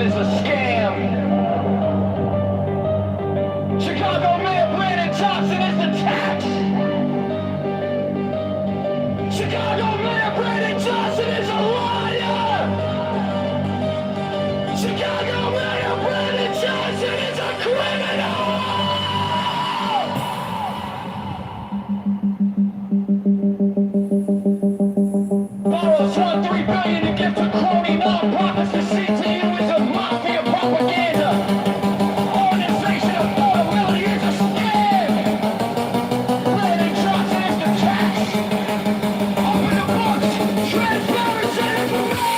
is a scam. Chicago Mayor Brandon Johnson is the tax. Chicago Mayor Brandon Johnson is a liar. Chicago Mayor Brandon Johnson is a criminal. Borrows $1.3 billion to give to crony nonprofits. The CTU is a mafia propaganda. Organization of thought really is a scam. Brandon Johnson is the tax. Open the books. Transparency is the man.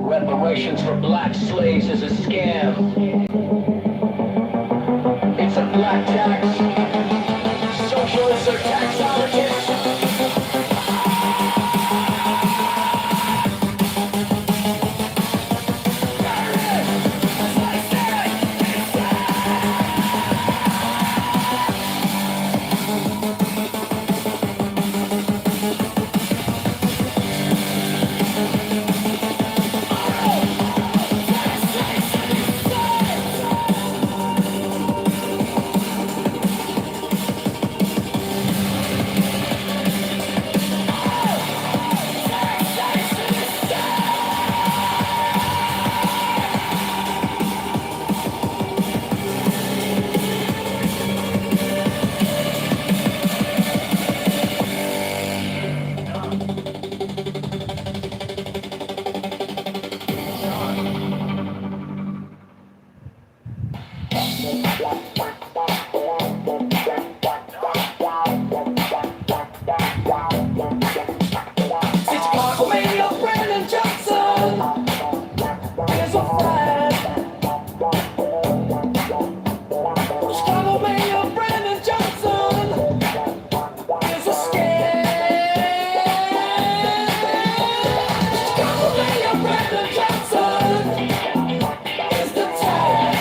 Reparations for black slaves is a scam. It's a black tax. Socialists are taxologists. Chicago Mayor Brandon Johnson is a fraud. Chicago Mayor Brandon Johnson is a scam. Chicago Mayor Brandon Johnson is the tax.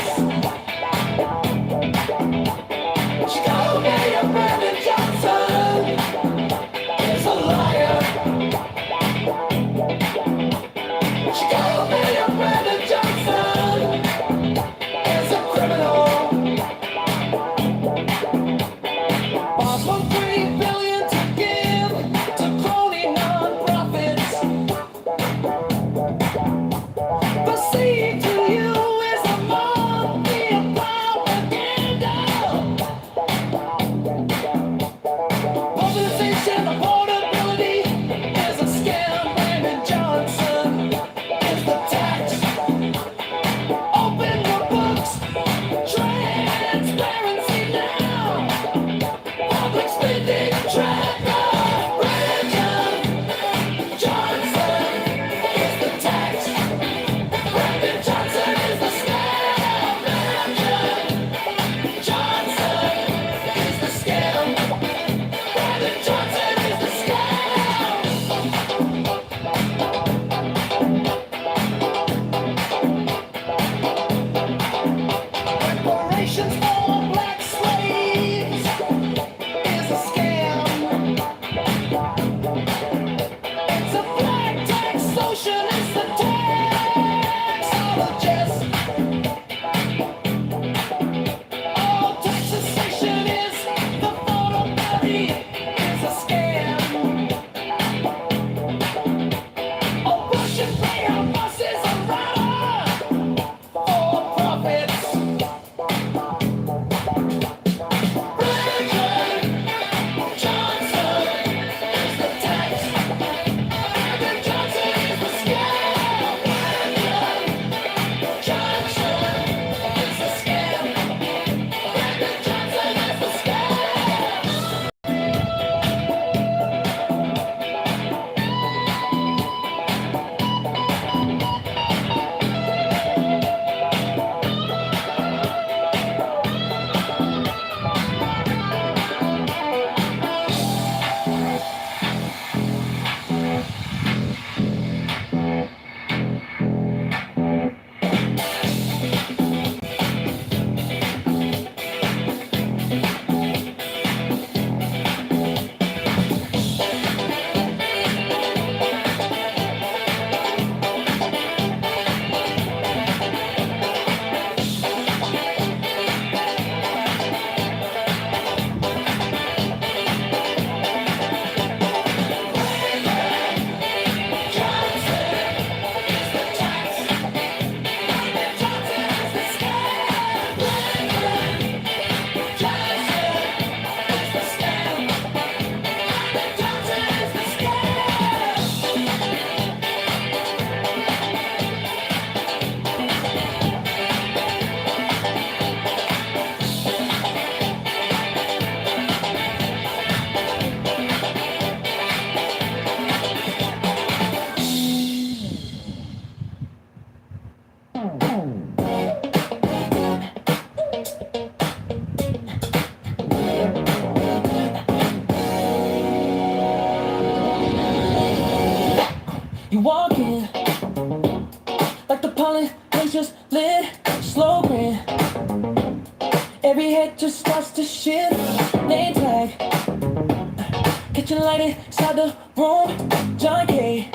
slow grin. Every head just starts to shift. Name tag, catch your light inside the room. John K.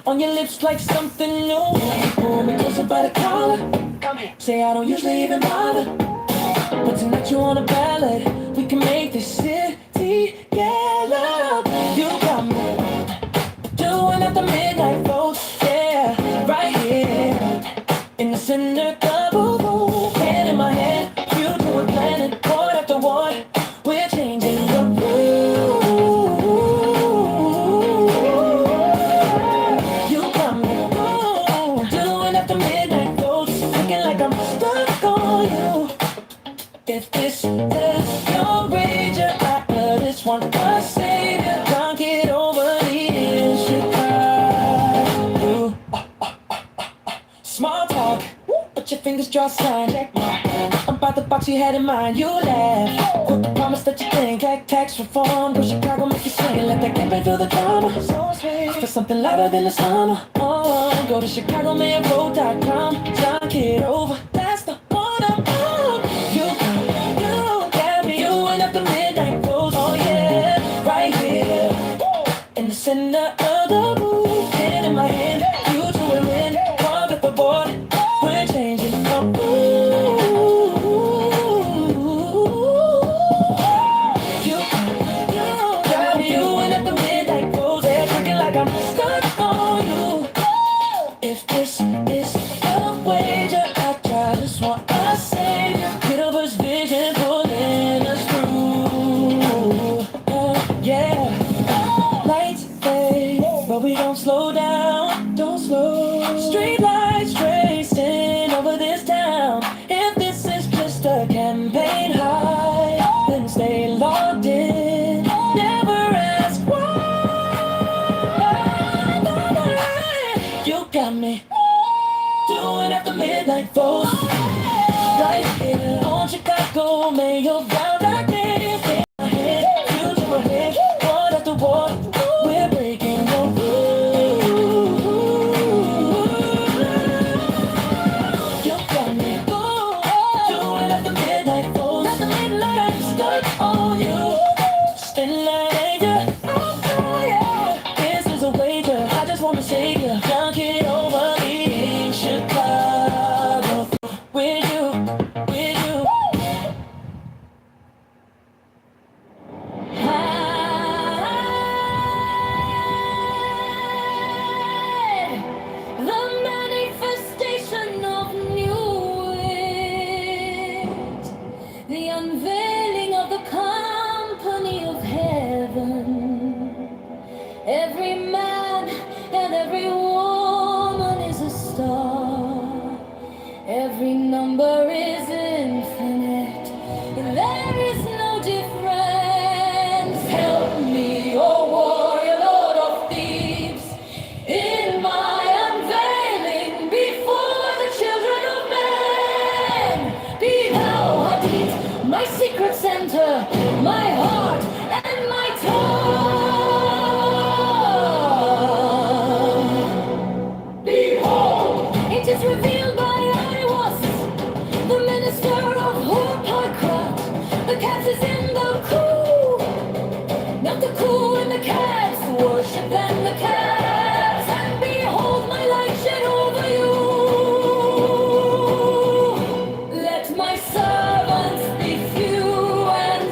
On your lips like something new. Pull me closer by the collar. Say I don't usually even bother, but tonight you want a ballad. We can make this city yellow. You got me doing at the midnight vote. Yeah, right here in the center of a room. Hand in my hand, you do it planning. Ward after ward, we're changing the rules. You got me doing at the midnight vote. Looking like I'm stuck on you. If this is your rage, I just want a savior. Can't get over the Chicago. Small talk, but your fingers draw a sign. Check mark. I'm about the box you had in mind. You laugh, quote the promise that you think. Like tax reform, go Chicago, make you swing. Let that campaign feel the drama. So sweet, for something louder than the summer. Oh, go to ChicagoMayorVote.com. John Kitover, that's the one I'm on. You got me doing up the midnight vote. Oh yeah, right here in the center of the room. Hand in my hand, you do it when one at the board. We're changing the rules. You got me doing up the midnight vote. They're drinking like I'm stuck on you. If this is a wager, I try just want a savior. Kitover's vision pulling us through. Yeah, lights fade, but we don't slow down. Don't slow. Street lights tracing over this town. If this is just a campaign high, then stay logged in. Never ask why. You got me doing at the midnight vote. Right here on Chicago, may your vow like this. In my head, you to my head, ward after ward, we're breaking the rules. You got me doing at the midnight vote. At the midnight, stuck on you. Spin like danger. Oh yeah, this is a wager. I just want to save you. Can't get over leaving Chicago with you. The manifestation of new age, the unveiling of the company of heaven. Every man and every woman is a star. Every number is infinite, and there is no difference. Help me, oh warrior, Lord of Thieves, in my unveiling before the children of men. Be thou a deed, my secret center, my heart and my tongue. Behold, it is revealed by the minister of Horpocrat. The cats is in the coup, not the coup in the cats. Worship them, the cats, and behold my light shed over you. Let my servants be few and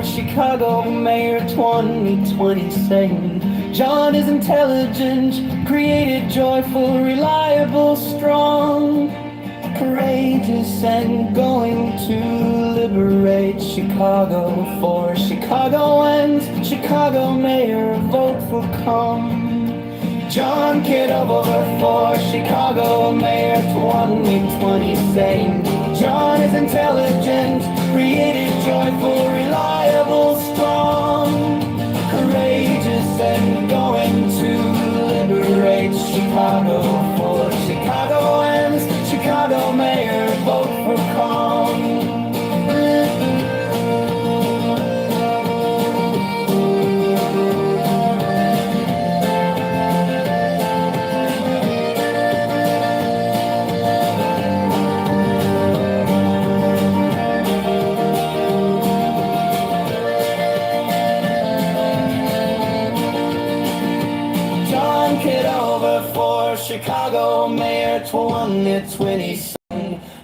Chicago Mayor 2027. John is intelligent, creative, joyful, reliable, strong, courageous, and going to liberate Chicago. For Chicagoans, Chicago Mayor, vote for come. John Kitover for Chicago Mayor 2027. John is intelligent, creative, joyful, reliable, strong, courageous, and going to liberate Chicago. For Chicagoans, Chicago Mayor, vote for calm. Kitover for Chicago Mayor 2027.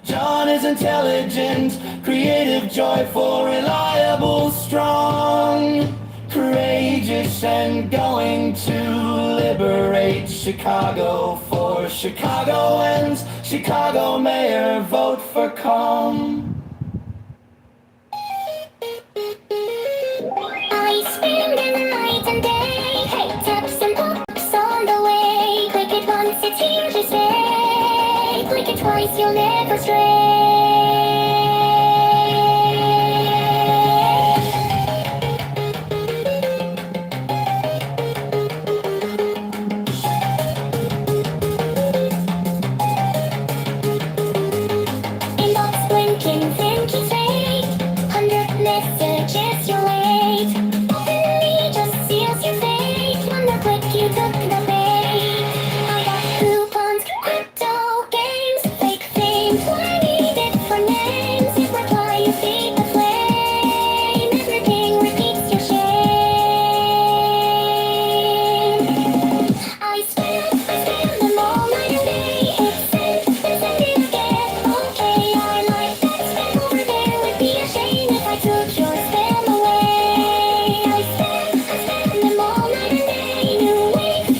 John is intelligent, creative, joyful, reliable, strong, courageous, and going to liberate Chicago. For Chicagoans, Chicago Mayor, vote for calm. I spend the night and day, hate taps and pops on the way. Click it once, it's here to stay. Click it twice, you'll never stray. Inbox blinking, thinking straight. 100 messages you're late. Openly just seals your fate. Wonder quick you took the bait. I got coupons, crypto games, fake fame. What I needed for names. If reply you feed the flame. Everything repeats your shame. I spend them all night and day. Hit send, then send it again. Okay, I like that spam over there. Would be a shame if I took your spam away. I spend them all night and day. New way, you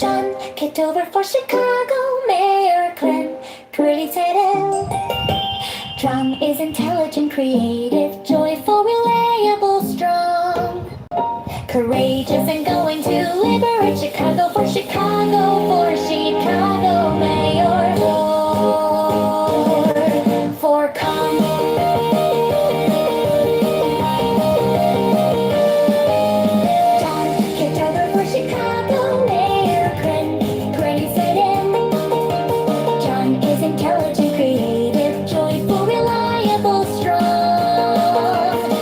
John, Kitover for Chicago, Mayor Glenn, pretty said it. John is intelligent, creative, joyful, reliable, strong, courageous, and going to liberate Chicago for Chicago, for Chicago, Mayor. For come. John, Kitover for Chicago, Mayor Glenn, pretty said it. John is intelligent, creative, joyful, reliable, strong,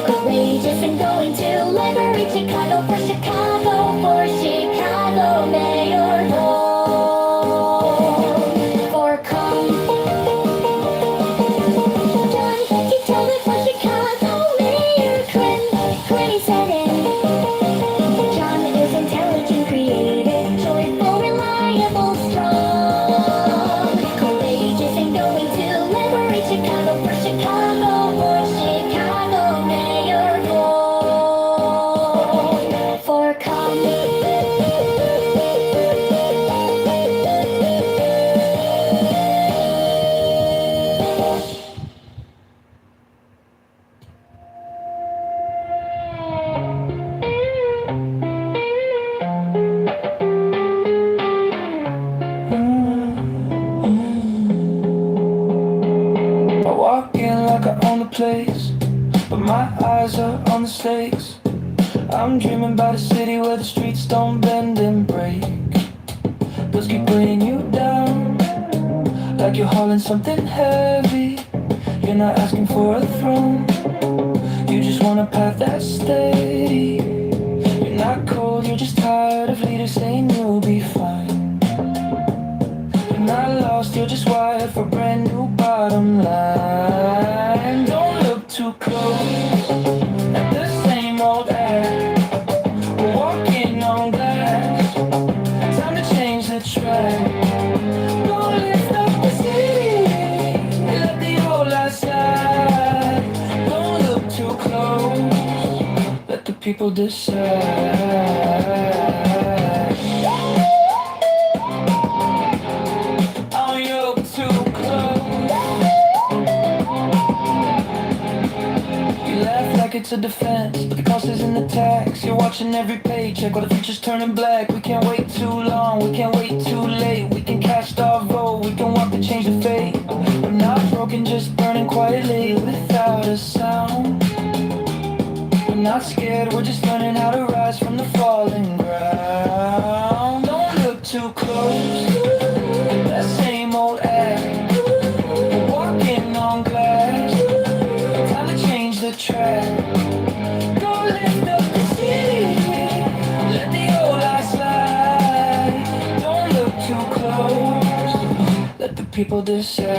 courageous, and going to liberate Chicago for Chicago, Mayor. For come. John, Kitover for Chicago, Mayor Glenn, pretty said it. John is intelligent, creative, joyful, reliable, strong, courageous, and going to liberate Chicago for Chicago, Mayor. For come. I walk in like I own the place, but my eyes are on the stakes. I'm dreaming about a city where the streets don't bend and break. Those keep bringing you down, like you're hauling something heavy. You're not asking for a throne, you just want a path that's steady. You're not cold, you're just tired of leaders saying you'll be fine. You're not lost, you're just wired for a brand new bottom line. Don't look too close at the same old act. We're walking on glass, time to change the track. Don't lift up the city, let the old light slide. Don't look too close, let the people decide. Don't look too close. You laugh like it's a defense, but the cost is in the tax. You're watching every paycheck while the future's turning black. We can't wait too long, we can't wait too late. We can cast our vote, we can walk to change the fate. We're not broken, just burning quietly without a sound. We're not scared, we're just learning how to rise from the falling ground. Don't look too close, that same old act. We're walking on glass, time to change the track. Don't lift up the city, let the old light slide. Don't look too close, let the people decide.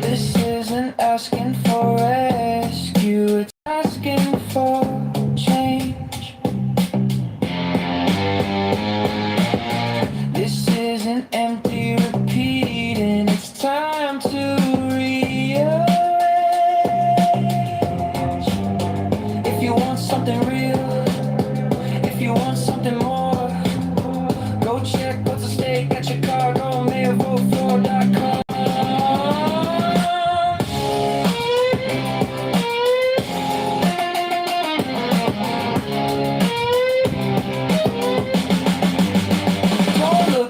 This isn't asking for rescue, it's asking for change. This isn't empty repeating, it's time to rearrange. If you want something real, if you want something more, go check what's at stake at Chicago, mayorvote4.com.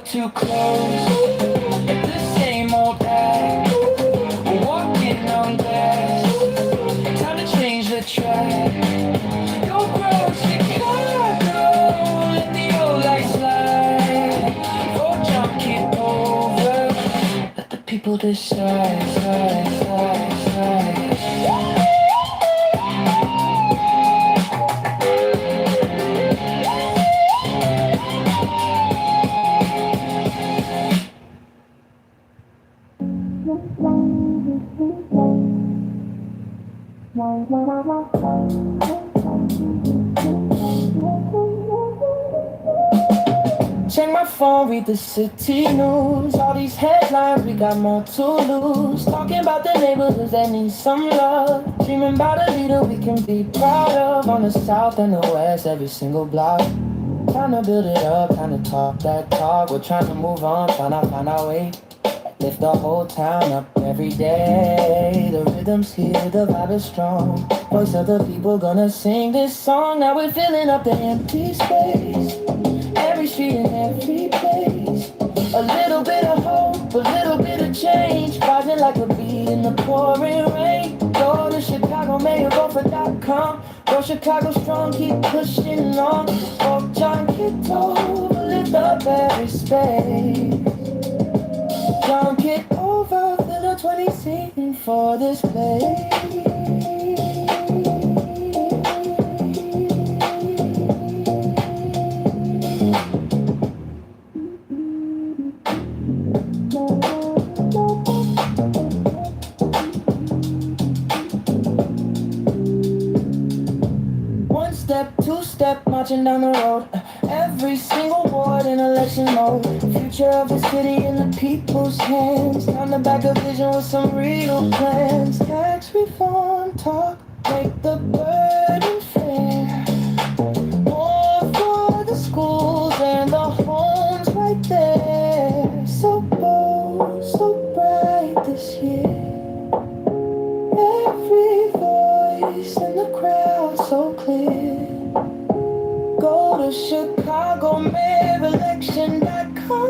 Too close at the same old act. We're walking on glass, time to change the track. Go grow Chicago, let the old light slide. For John, Kitover, let the people decide. Check my phone, read the city news. All these headlines, we got more to lose. Talking about the neighborhoods that need some love. Dreaming about a leader we can be proud of. On the south and the west, every single block. Trying to build it up, trying to talk that talk. We're trying to move on, trying to find our way. Lift the whole town up every day. The rhythm's here, the vibe is strong. Voice of the people gonna sing this song. Now we're filling up the empty space. Every street and every place. A little bit of hope, a little bit of change. Rising like a bee in the pouring rain. Go to Chicago, mayor, vote for .com. Go Chicago strong, keep pushing on. Oh, John Kitover, lift up every space. John Kitover, fill a 20 seating for this place. One step, two step, marching down the road. Every single ward in election mode. Future of the city in the people's hands. Time to back a vision with some real plans. Tax reform talk, make the burden fair. More for the schools and the homes right there. So bold, so bright this year. Every voice in the crowd so clear. Go to Chicago, mayorelection.com.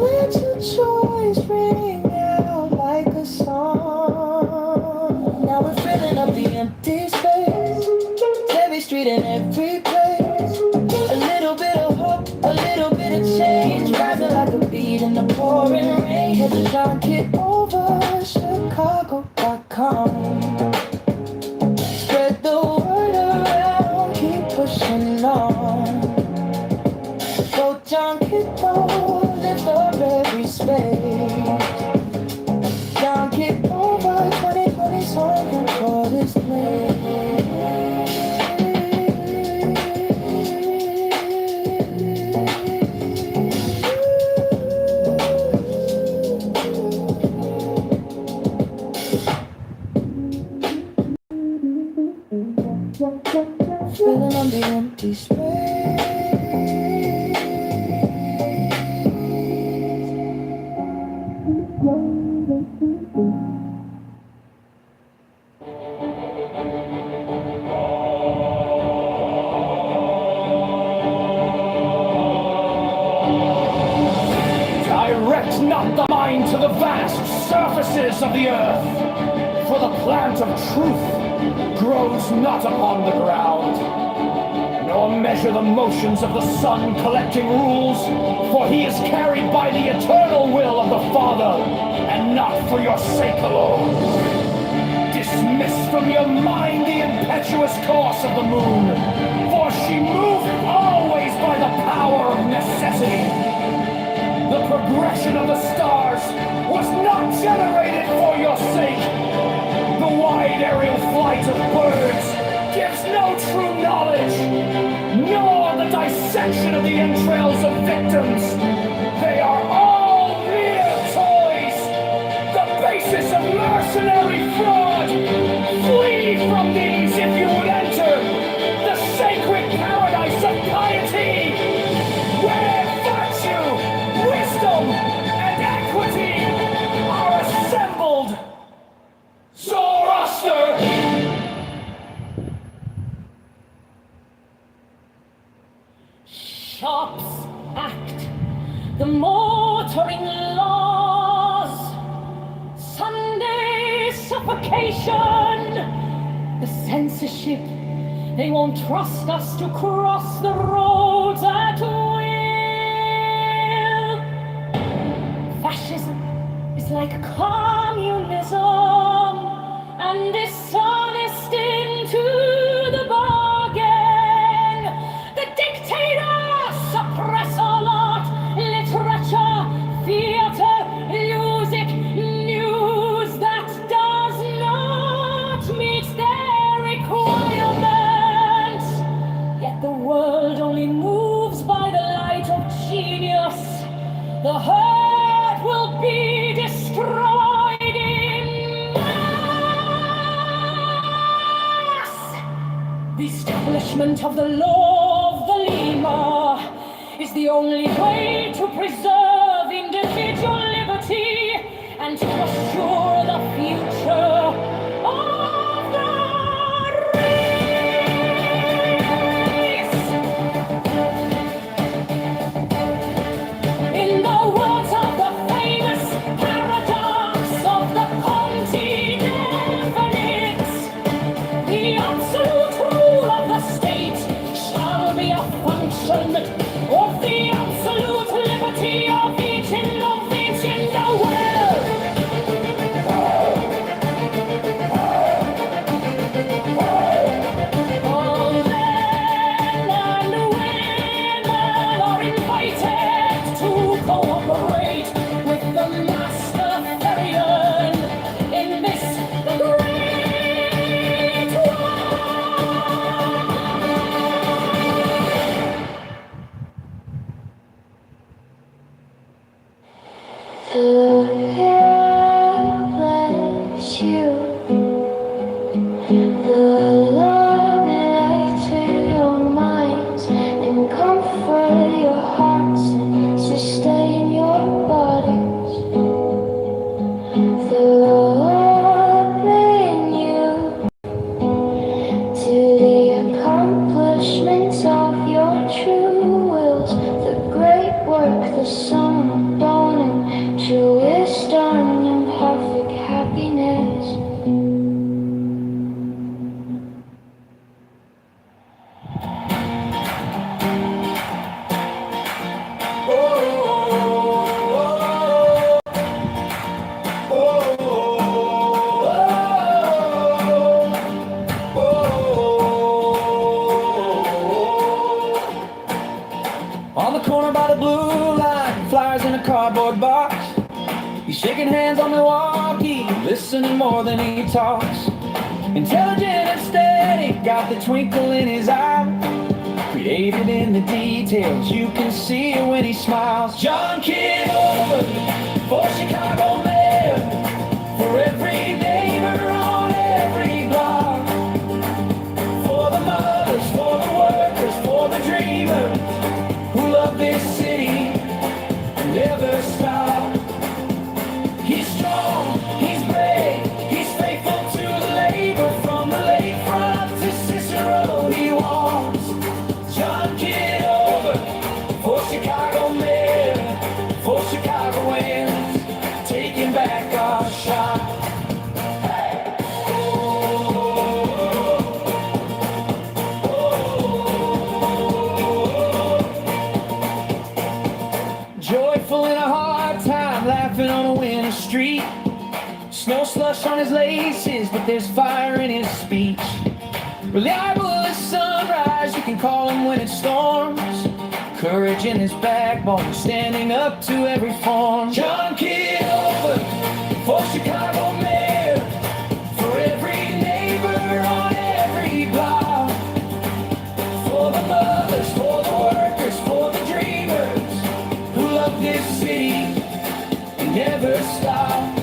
Let your choice ring out like a song. Now we're filling up the empty space. Every street and every place. A little bit of hope, a little bit of change. Rising like a beat in the pouring rain. Head to John Kitover, Chicago.com. Spread the word around, keep pushing on. Go John Kitover, lift up every space. John Kitover, 2020 song for this place. Filling on the empty space. Direct not the mind to the vast surfaces of the earth, for the plant of truth grows not upon the ground. Nor measure the motions of the sun collecting rules, for he is carried by the eternal will of the Father, and not for your sake alone. Dismiss from your mind the impetuous course of the moon, for she moved always by the power of necessity. The progression of the stars was not generated for your sake. The wide aerial flight of birds gives no true knowledge, nor the dissection of the entrails of victims. They are all mere toys, the basis of mercenary fraud. Flee from these if you would enter the sacred paradise of piety, where virtue, wisdom, and equity are assembled. Zoroaster! Shops act the motoring laws. Sunday suffocation. The censorship. They won't trust us to cross the roads at will. Fascism is like communism and dishonest into the bargain. The dictators suppress all art, literature, theater, music, news that does not establishment of the law of the Lima is the only way to preserve individual liberty and to assure the future of the race. In the words of the famous paradox of the continent, the absolute rule of the state shall be a function of the absolute liberty of each individual in the world. All men and women are invited to cooperate with the Master Therian in this great The air bless you. The love lights in your minds and comfort your hearts and sustain your bodies. The open you to the accomplishments of your true wills, the great work, the sum of bone and truest done and perfect happiness. On the corner by the blue line, flyers in a cardboard box. He's shaking hands on Milwaukee, listening more than he talks. Intelligent and steady, got the twinkle in his eye. Created in the details, you can see it when he smiles. John Kitover, for Chicago mayor, for every neighbor on every block. For the mothers, for the workers, for the dreamers who love this city and never stop. He's strong, he's brave, he's faithful to the labor. From the lakefront to Cicero he walks. John Kitover, for Chicago mayor, for Chicagoans, taking back our shot. Hey! Joyful in a hard time, laughing on a winter street. Snow slush on his laces, but there's fire in his speech. Reliable as sunrise, you can call him when it storms. Courage in his backbone, standing up to every form. John Kitover, for Chicago mayor, for every neighbor on every block. For the mothers, for the workers, for the dreamers who love this city and never stop.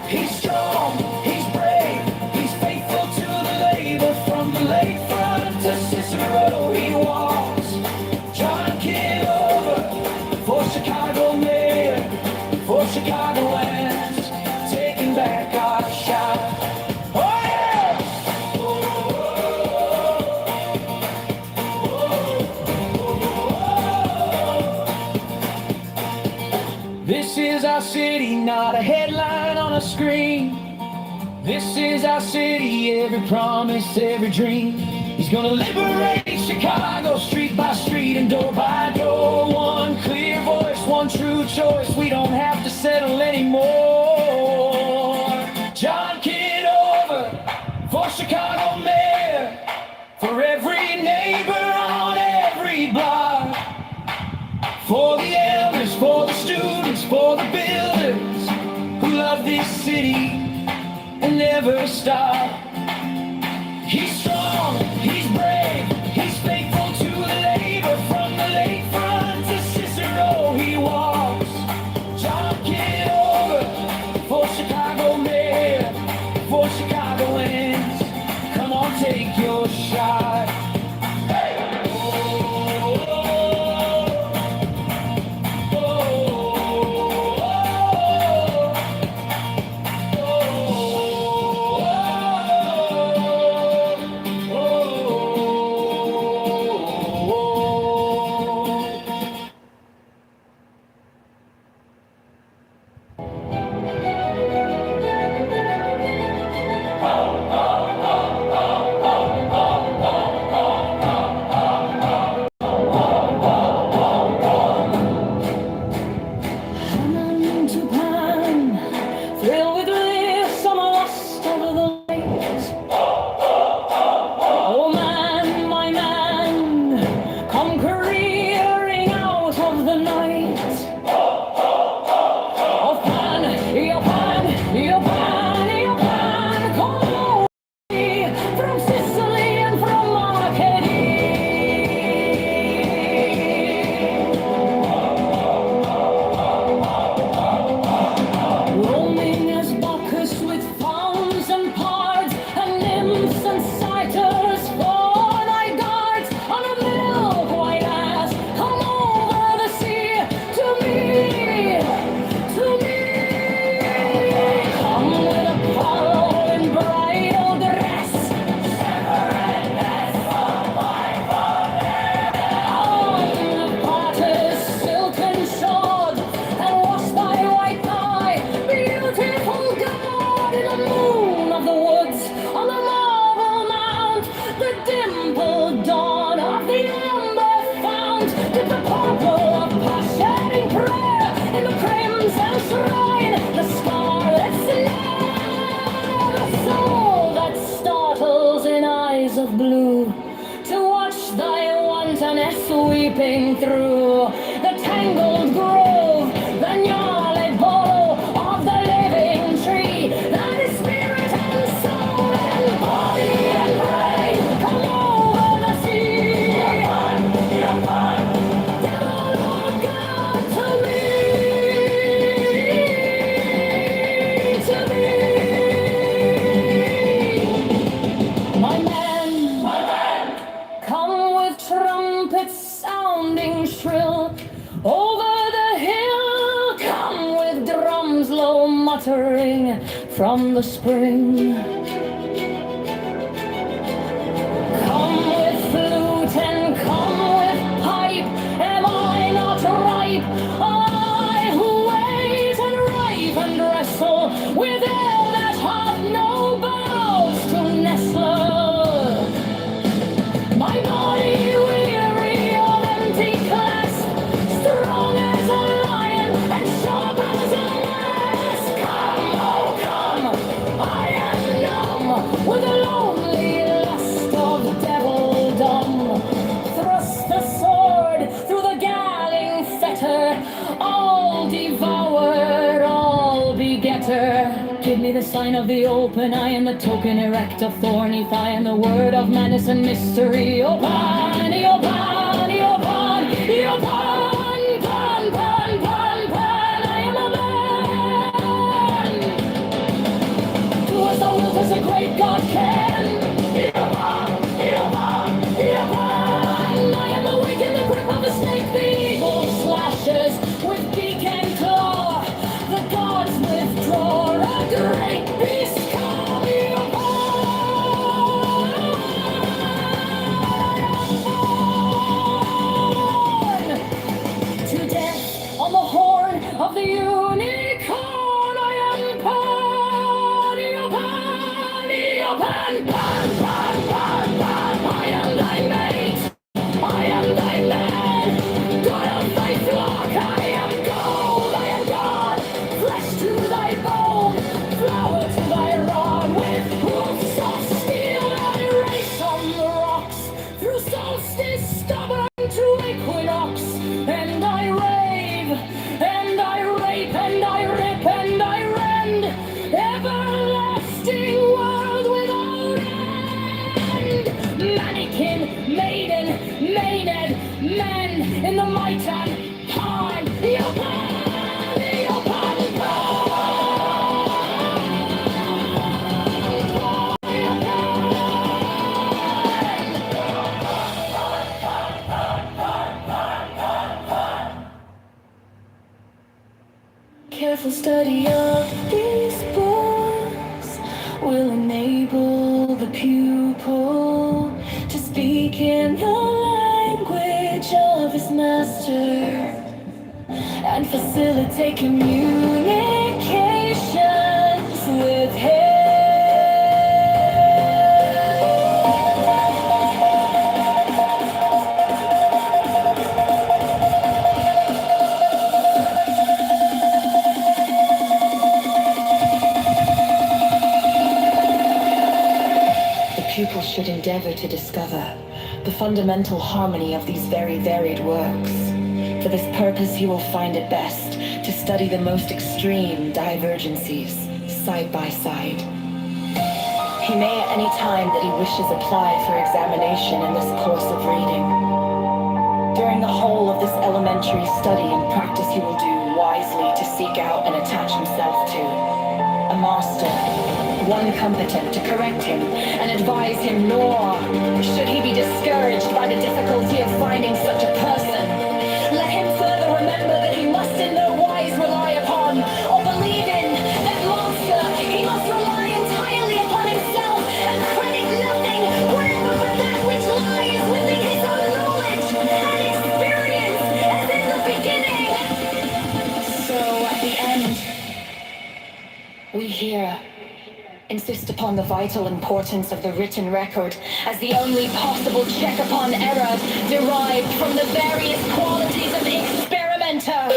He's strong, he's brave, he's faithful to the labor. From the lakefront to Cicero he walks. John Kitover, for Chicago mayor, for Chicagoans, taking back our shot. Oh yeah! This is our city, not a headline on a screen. This is our city, every promise, every dream. He's gonna liberate Chicago, street by street and door by door. One clear voice, one true choice, we don't have to settle anymore. John Kitover, for Chicago mayor, for every neighbor on every block. For the elders, for the students, for the builders who love this city and never stop. He's strong, he's brave, he's faithful to the labor. From the lakefront to Cicero he walks. John Kitover, for Chicago mayor, for Chicagoans, come on, take your shot. Thrilled with bliss, I'm lost over the light. Oh man, my man, come careering out of the night. Oh pan, your pan, your pan, your pan, come over me from Sicily and from Marcady. Roaming as Bacchus with fauns and pards and nymphs and satyrs for thy guards on a milk-white ass. Come over the sea to me, to me. Come with a pearl and bridal dress, on the potter's silken sword, and wash thy white thigh, beautiful God, in the moon of the woods, on the marble mount, the dimpled dawn of the amber fount, dip the purple of passion in prayer, in the crimson shrine, the scarlet snare, the soul that startles in eyes of blue, to watch thy wantonness weeping through the tangled grove, the gnarled bole of the living tree, that is spirit and soul and body and brain. Come over the sea, devil or God, to me, my man. Come with trumpets sounding shrill over the hill. Come with drums low muttering from the spring. Come with flute and come with pipe. Am I not ripe? I who wait and ripe and wrestle with air that hath no bows to nestle. My body weary of empty clasp, strong as a lion and sharp as an ass. Come, oh come, I am numb with the lonely lust of devildom. Thrust the sword through the galling fetter, all devourer, all begetter. Give me the sign of the open eye and the token erect of thorny thigh and the word of madness and mystery. O pan, o pan, o pan, o pan, pan, pan, pan, pan, I am a man. Do as thou wilt as a great God can. O pan, I am awake in the grip of the snake, the eagle slashes with beak and claw. The gods withdraw, a great beast coming upon. To death on the horn of the unicorn, I am pan, pan, pan, pan, pan, pan. I am thy mate, I am thy man, God of thy flock, I am gold, I am God, flesh to thy bone, flower to thy rod, with hoofs of steel I race on the rocks, through solstice stubborn to equinox, and I rave, and I rape, and I rip, and I rend, everlasting world without end. Mannequin, maiden, maiden, men in the might and time, your pan, your pan, careful study of these books will enable the pupil to speak in the language of his master and facilitate communications with him. pupil should endeavor to discover the fundamental harmony of these very varied works. For this purpose, he will find it best to study the most extreme divergencies side by side. He may at any time that he wishes apply for examination in this course of reading. During the whole of this elementary study and practice, he will do wisely to seek out and attach himself to a master, one competent to correct him and advise him, nor should he be discouraged by the difficulty of finding such a person. Let him further remember that he must in no wise rely upon or believe in that master. He must rely entirely upon himself and credit nothing whatever but that which lies within his own knowledge and experience as in the beginning. So at the end, we hear insist upon the vital importance of the written record as the only possible check upon error derived from the various qualities of the experimenter.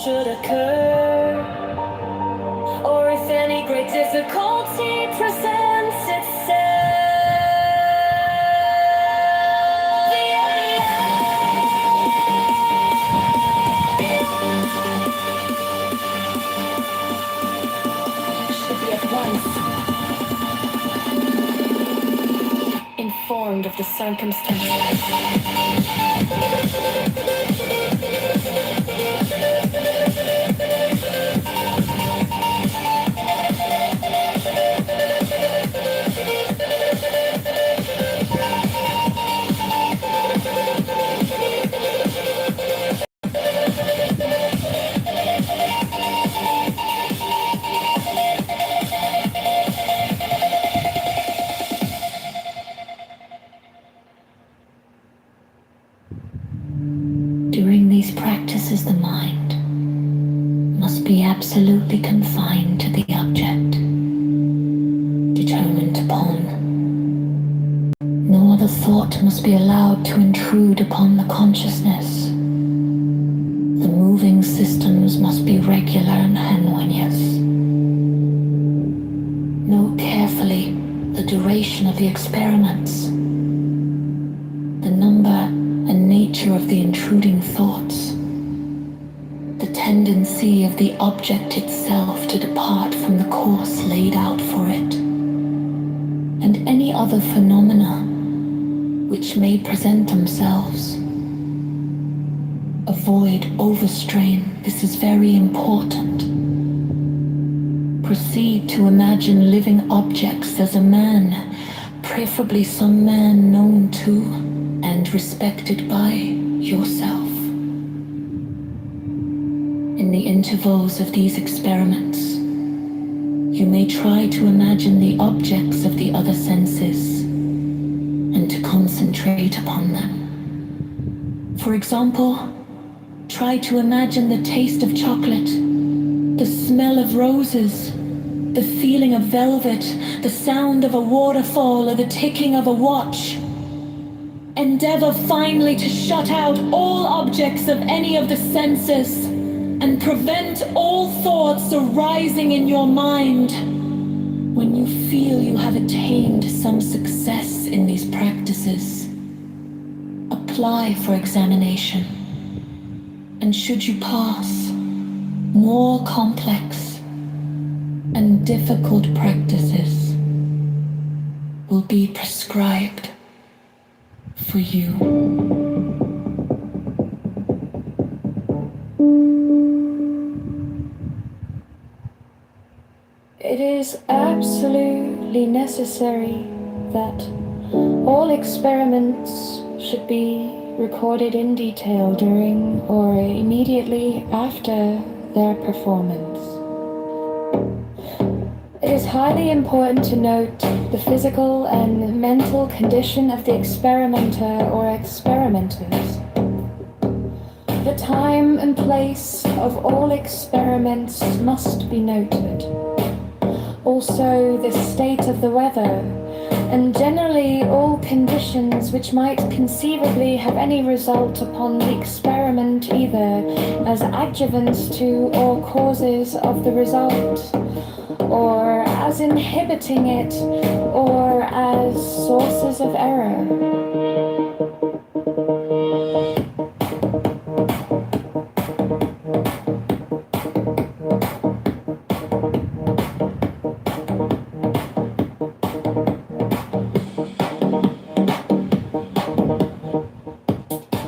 Should occur, or if any great difficulty presents itself, should be at once informed of the circumstances. During these practices, the mind must be absolutely confined to the object determined upon, nor the thought must be allowed to intrude upon the consciousness. The moving systems must be regular and harmonious. Note carefully the duration of the experiments, the number and nature of the intruding thoughts, the tendency of the object itself to depart from the course laid out for it, and any other phenomena which may present themselves. Avoid overstrain. This is very important. Proceed to imagine living objects as a man, preferably some man known to and respected by yourself. In the intervals of these experiments, you may try to imagine the objects of the other senses and to concentrate upon them. For example, try to imagine the taste of chocolate, the smell of roses, the feeling of velvet, the sound of a waterfall, or the ticking of a watch. Endeavor finally to shut out all objects of any of the senses and prevent all thoughts arising in your mind. When you feel you have attained some success in these practices, apply for examination. And should you pass, more complex and difficult practices will be prescribed for you. It is absolutely necessary that all experiments should be recorded in detail during or immediately after their performance. It is highly important to note the physical and mental condition of the experimenter or experimenters. The time and place of all experiments must be noted. Also, the state of the weather, and generally all conditions which might conceivably have any result upon the experiment, either as adjuvants to or causes of the result, or as inhibiting it, or as sources of error.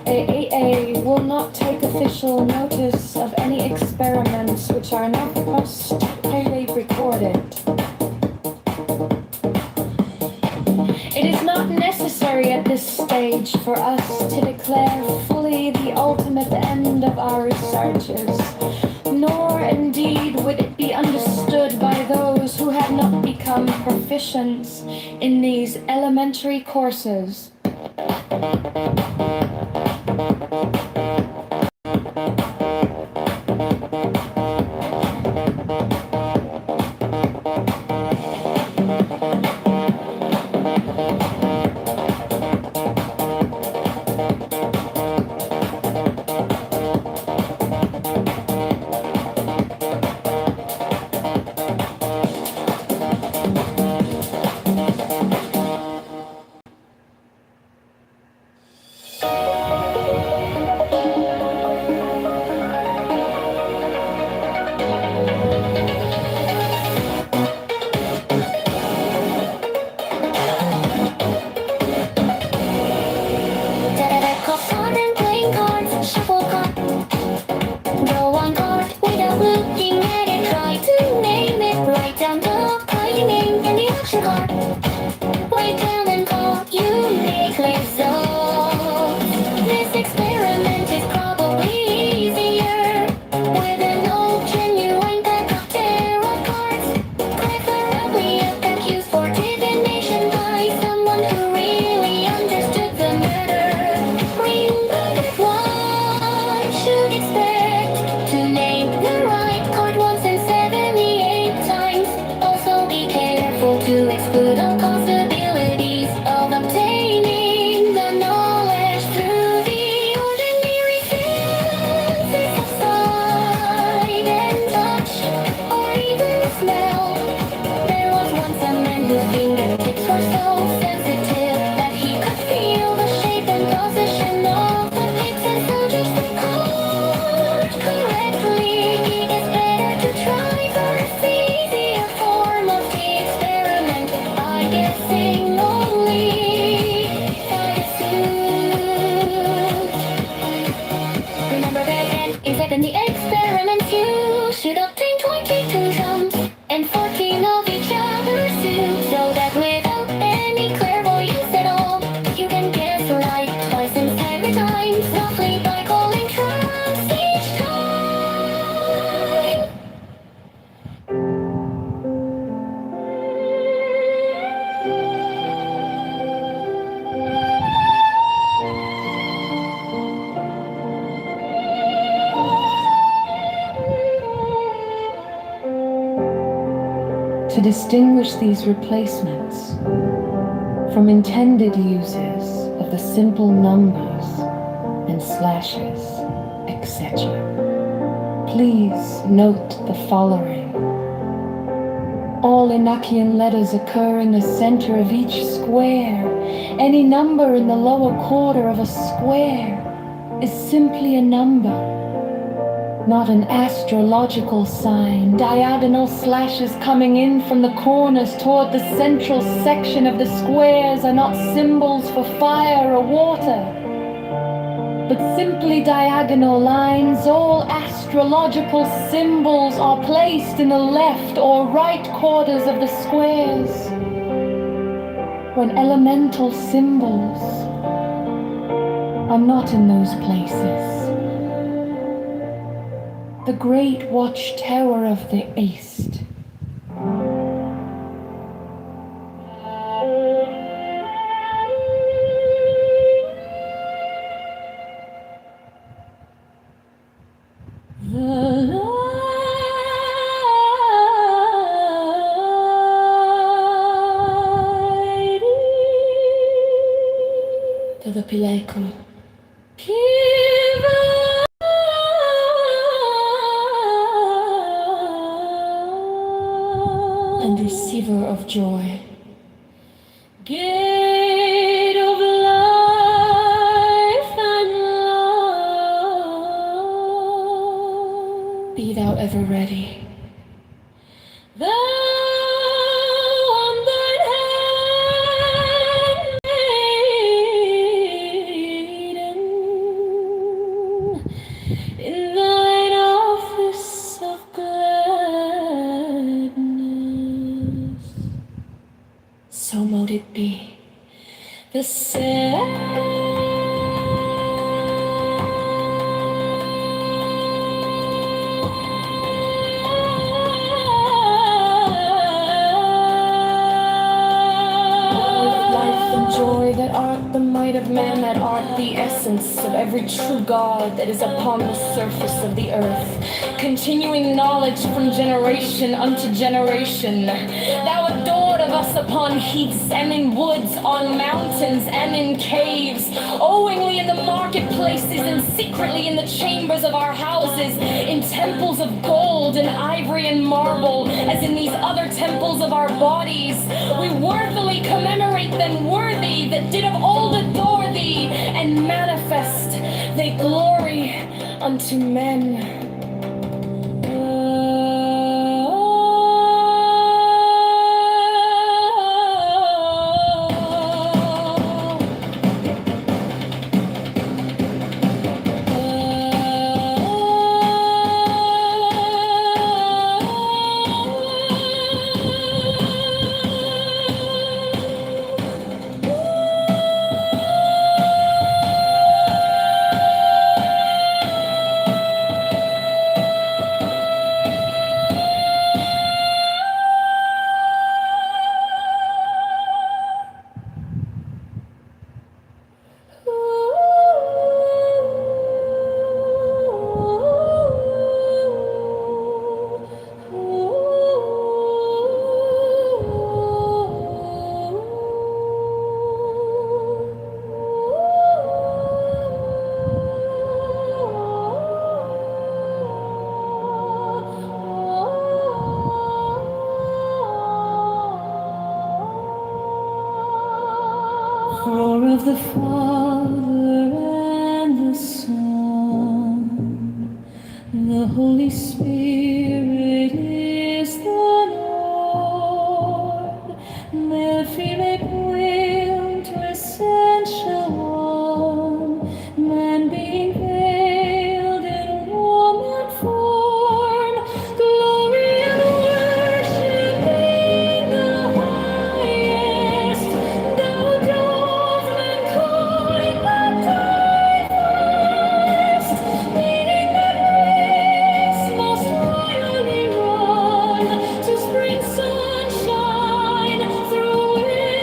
AEA will not take official notice of any experiments which are not posthumously recorded. It is not necessary at this stage for us to declare fully the ultimate end of our researches, nor indeed would it be understood by those who have not become proficients in these elementary courses. To distinguish these replacements from intended uses of the simple numbers and slashes, etc. Please note the following. All Enochian letters occur in the center of each square. Any number in the lower quarter of a square is simply a number. not an astrological sign. Diagonal slashes coming in from the corners toward the central section of the squares are not symbols for fire or water, but simply diagonal lines. All astrological symbols are placed in the left or right quarters of the squares. When elemental symbols are not in those places. The great watchtower of the East. To the Pileco. And receiver of joy. Gate of life and love. Be thou ever ready. Thou on thine handmaiden, in thine office of gladness. So mote it be. The joy that art the might of man, that art the essence of every true God that is upon the surface of the earth, continuing knowledge from generation unto generation. Thou adored of us upon heaths and in woods, on mountains and in caves, owingly in the marketplaces and secretly in the chambers of our houses, in temples of gold and ivory and marble, as in these other temples of our bodies. We worthily commemorate them, worthy that did of old adore thee, and manifest they glory unto men. Roar of the Father and the Son, the Holy Spirit is the Lord. May the free make way to essential one, man being veiled in woman form, glory and worship in the highest. Thou dost mankind baptized, meaning that race must royally run to spring sunshine through it.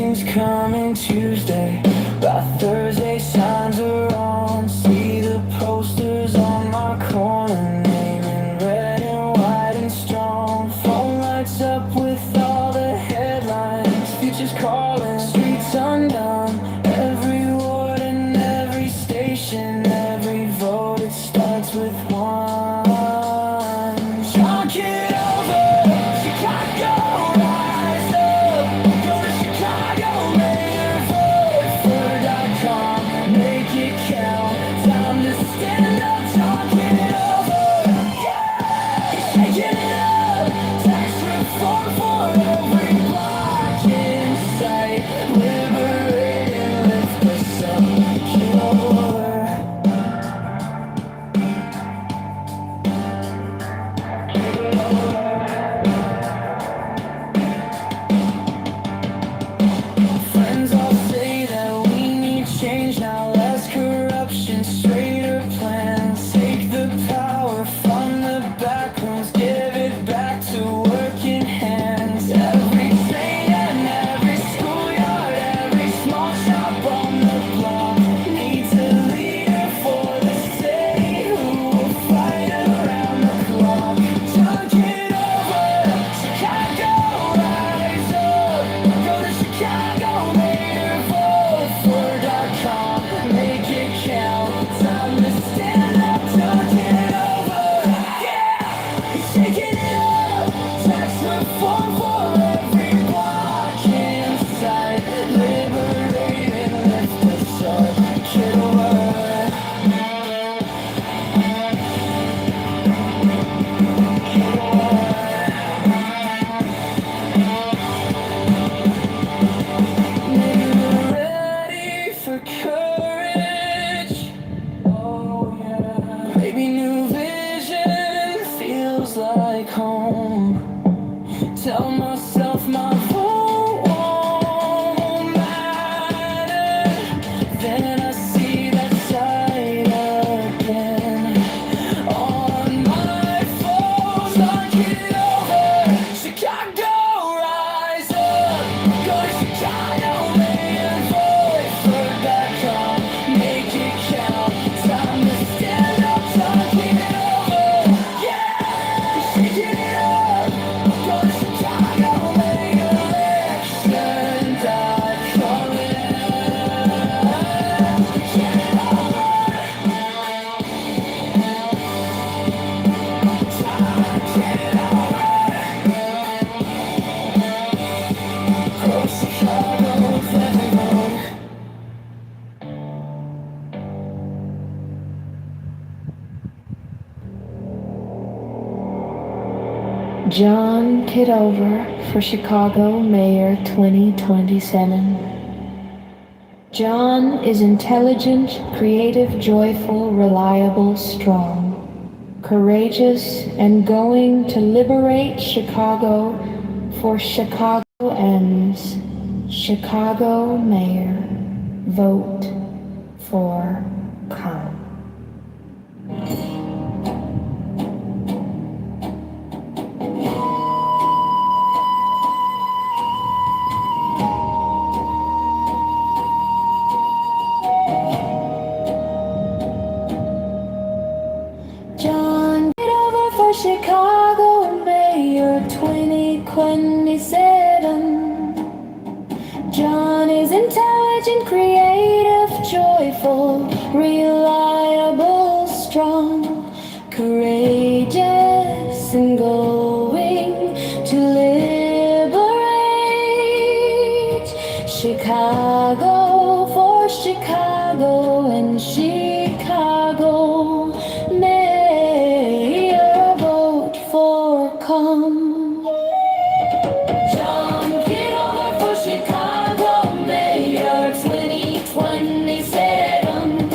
meetings coming Tuesday. By Thursday, signs are on. See the posters on my corner, naming red and white and strong. Phone lights up with all the headlines. Future's calling, streets undone. Every ward and every station, every vote, it starts with one. Chalk it over, Chicago, rise up. Go to Chicago, mayor, vote for.com. Make it count, time to stand up. Chalk it over, yeah, shaking it up. Tax reform for every block in sight. Liberating, lift us up, Kitover. Friends all say that we need change now, less corruption, straighter plans. Take the power from the back rooms, give it back to working hands. Every train and every schoolyard, every small shop on the block needs a leader for the city who will fight around the clock. Chunk it over, Chicago, rise up. Go to Chicago, mayor, vote for.com. Make it count, time to stand up. Chunk it over, yeah, shaking it up. Tax reform for every block in sight. Liberating, lift us up, Kitover. Ready for courage? Oh yeah. Maybe new vision feels like home. Tell myself my vote won't matter. Then I see that side again on my phone. Talk it over, Chicago, rise up. Go to Chicago, mayor, vote for.com. Make it count, time to stand up. Talk it over, yeah, shaking it up. Go to Chicago, mayor, election.com. John Kitover for Chicago Mayor 2027. John is intelligent, creative, joyful, reliable, strong, courageous, and going to liberate Chicago for Chicago ends. Chicago Mayor, vote for Com. John Kitover for Chicago Mayor 2027. John is intelligent, creative, joyful, reliable, strong, courageous, and going to liberate Chicago for Chicago and Chicago. Mayor, vote for Com. John Kitover for Chicago Mayor 2027.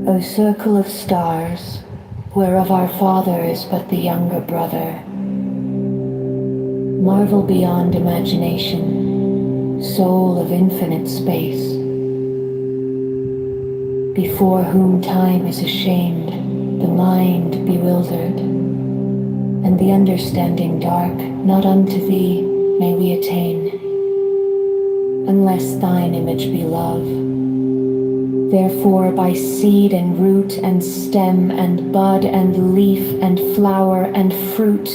O circle of stars, whereof our father is but the younger brother, marvel beyond imagination, soul of infinite space, before whom time is ashamed, the mind bewildered, and the understanding dark. Not unto thee may we attain, unless thine image be love. Therefore by seed and root and stem and bud and leaf and flower and fruit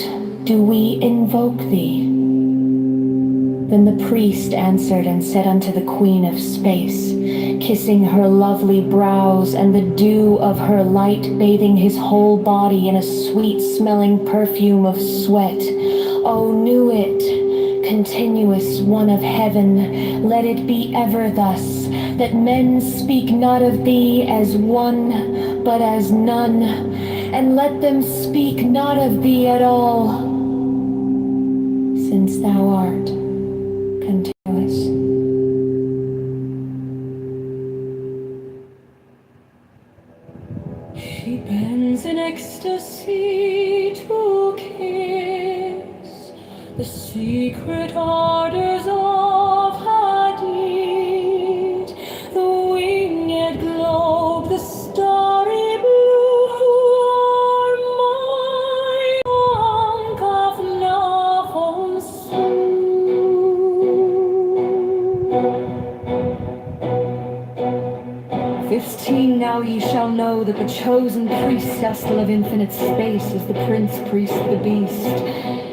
do we invoke thee. Then the priest answered and said unto the Queen of Space, kissing her lovely brows and the dew of her light bathing his whole body in a sweet-smelling perfume of sweat, O knew it, continuous one of heaven, let it be ever thus, that men speak not of thee as one, but as none, and let them speak not of thee at all, since thou art continuous. She bends in ecstasy to kiss the secret ardors of Hadid, the winged globe, the starry blue, who are my monk of Nahomsu. 15 now ye shall know that the chosen priestess of infinite space is the prince priest, the beast.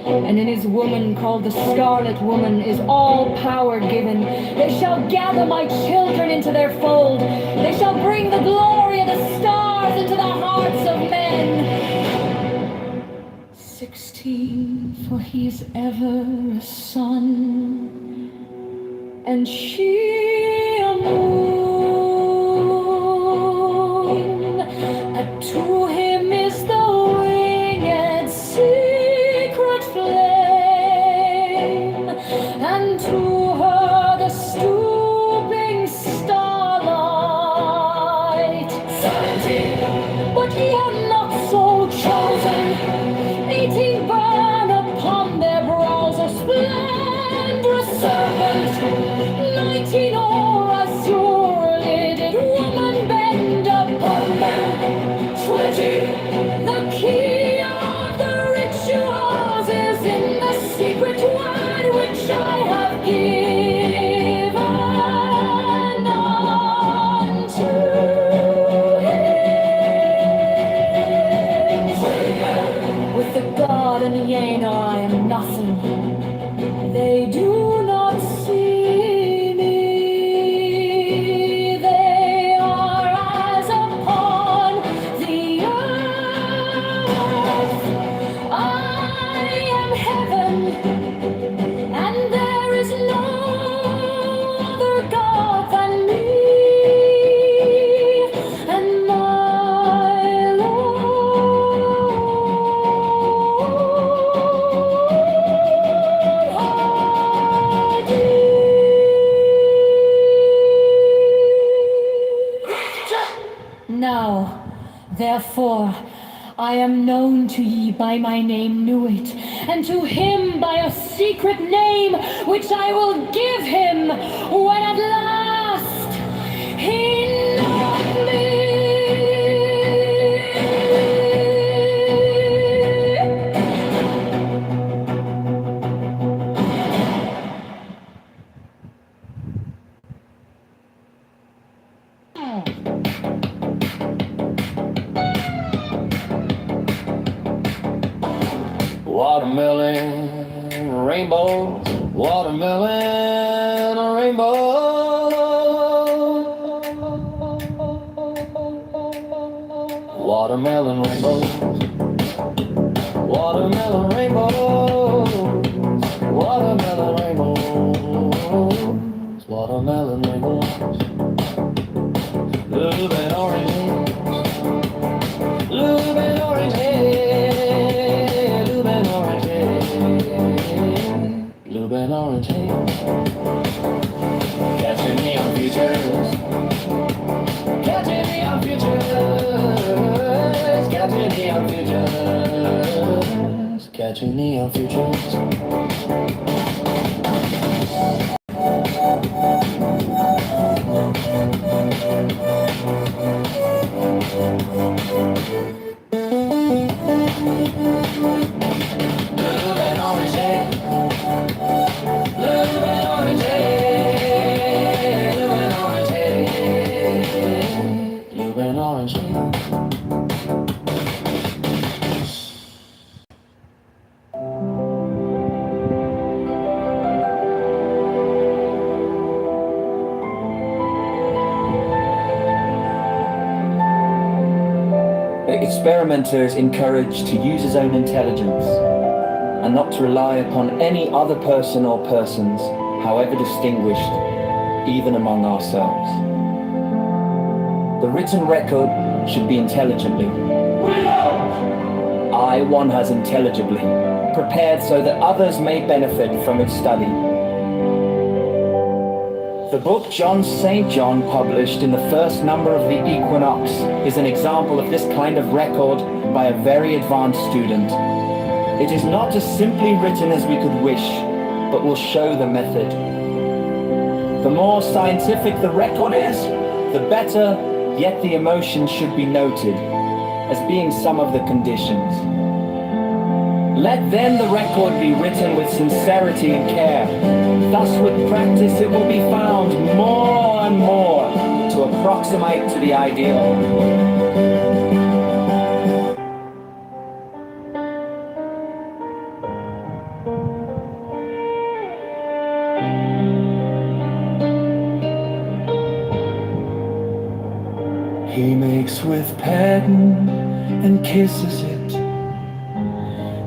And in his woman called the Scarlet Woman is all power given. They shall gather my children into their fold. They shall bring the glory of the stars into the hearts of men. 16, for he is ever a son, and she a moon. To him is the winged secret flame, and to her the stooping starlight. 17, but ye are not so chosen. 18 burn upon their brows a splendorous serpent. 19 o'er azure lidded woman bend upon them. 20, the key of the rituals is in the secret word which I have given unto him. With the God and the Aenon I am nothing. They do not see me. They are as upon the earth. I am heaven, and there is no other God than me, and my Now, therefore, I am known to ye by my name Nuit, and to him by a secret name which I will give him when at last he knoweth me. Watermelon rainbow, watermelon rainbow. Watermelon rainbow, watermelon rainbow, watermelon rainbow, watermelon rainbow. Blue and orange, blue and orange. Blue and orange hair, catching neon futures, catching neon futures. catching neon futures, catching neon futures. The experimenter is encouraged to use his own intelligence and not to rely upon any other person or persons, however distinguished, even among ourselves. The written record should be intelligently. One has intelligibly, prepared so that others may benefit from its study. The book John St. John published in the first number of the Equinox is an example of this kind of record by a very advanced student. It is not as simply written as we could wish, but will show the method. The more scientific the record is, the better, yet the emotion should be noted as being some of the conditions. Let then the record be written with sincerity and care. Thus with practice it will be found more and more to approximate to the ideal. He makes with pen and kisses it.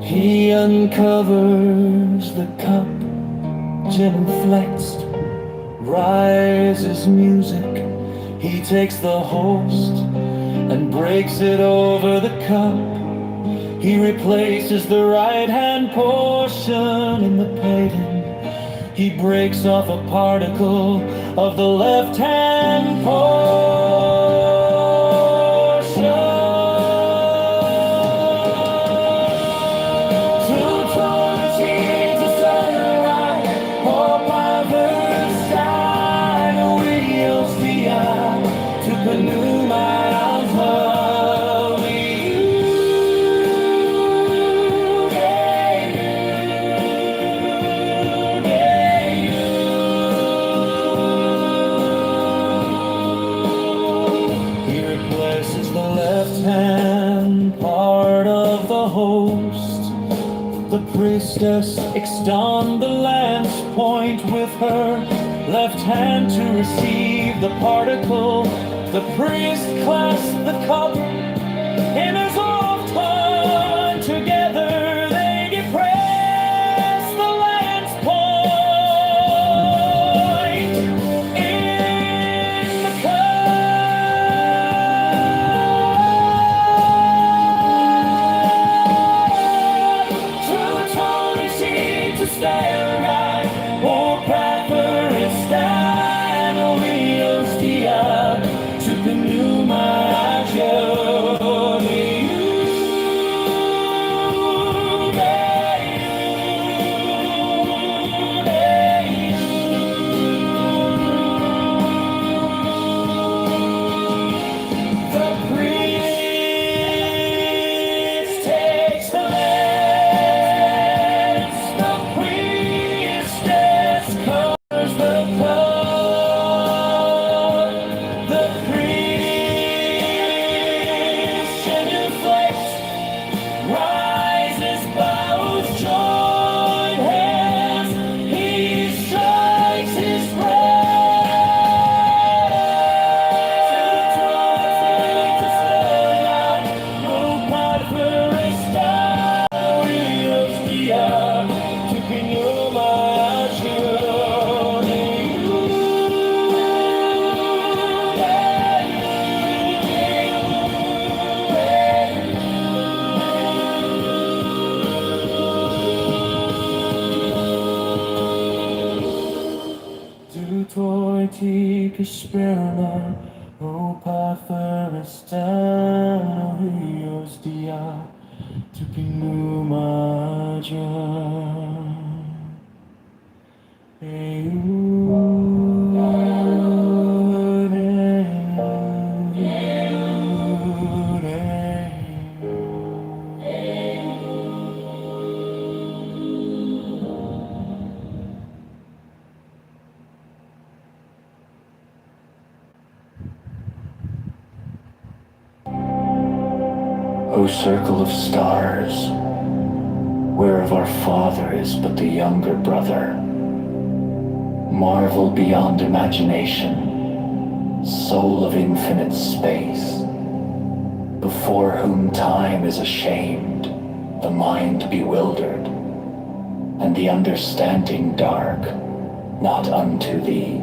He uncovers the cup, genuflexed, rises music. He takes the host and breaks it over the cup. He replaces the right-hand portion in the paden. He breaks off a particle of the left-hand portion. Priestess extend the lance point with her left hand to receive the particle. The priest clasps the cup in his left hand. Together they depress the lance point in the to stay alive, or prefer stand or reostia to pneuma O paferestan Rios dia Tupinumaja O circle of stars, whereof our father is but the younger brother, marvel beyond imagination, soul of infinite space, before whom time is ashamed, the mind bewildered, and the understanding dark, not unto thee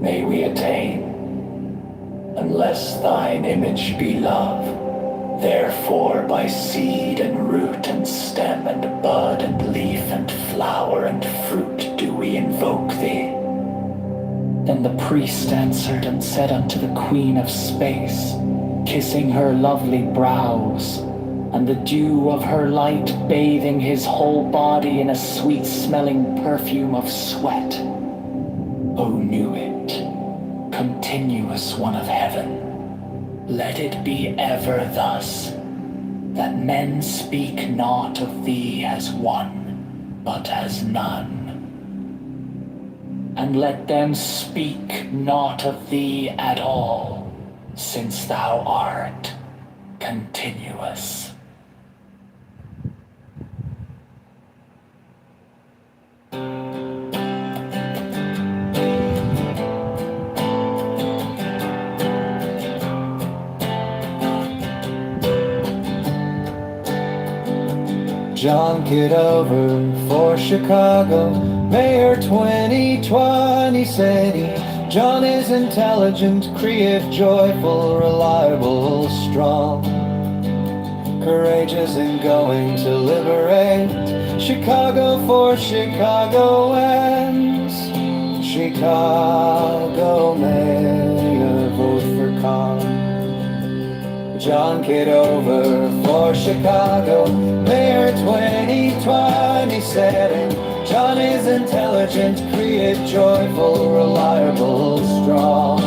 may we attain, unless thine image be love. Therefore by seed and root and stem and bud and leaf and flower and fruit do we invoke thee. Then the priest answered and said unto the Queen of Space, kissing her lovely brows, and the dew of her light bathing his whole body in a sweet-smelling perfume of sweat. O knew it, continuous one of heaven, let it be ever thus, that men speak not of thee as one, but as none. And let them speak not of thee at all, since thou art continuous. John Kitover for Chicago, Mayor 2020 city. John is intelligent, creative, joyful, reliable, strong, courageous and going to liberate Chicago for Chicagoans. Chicago Mayor, vote for Con. John Kitover for Chicago, Mayor 2020 setting. John is intelligent, creative, joyful, reliable, strong,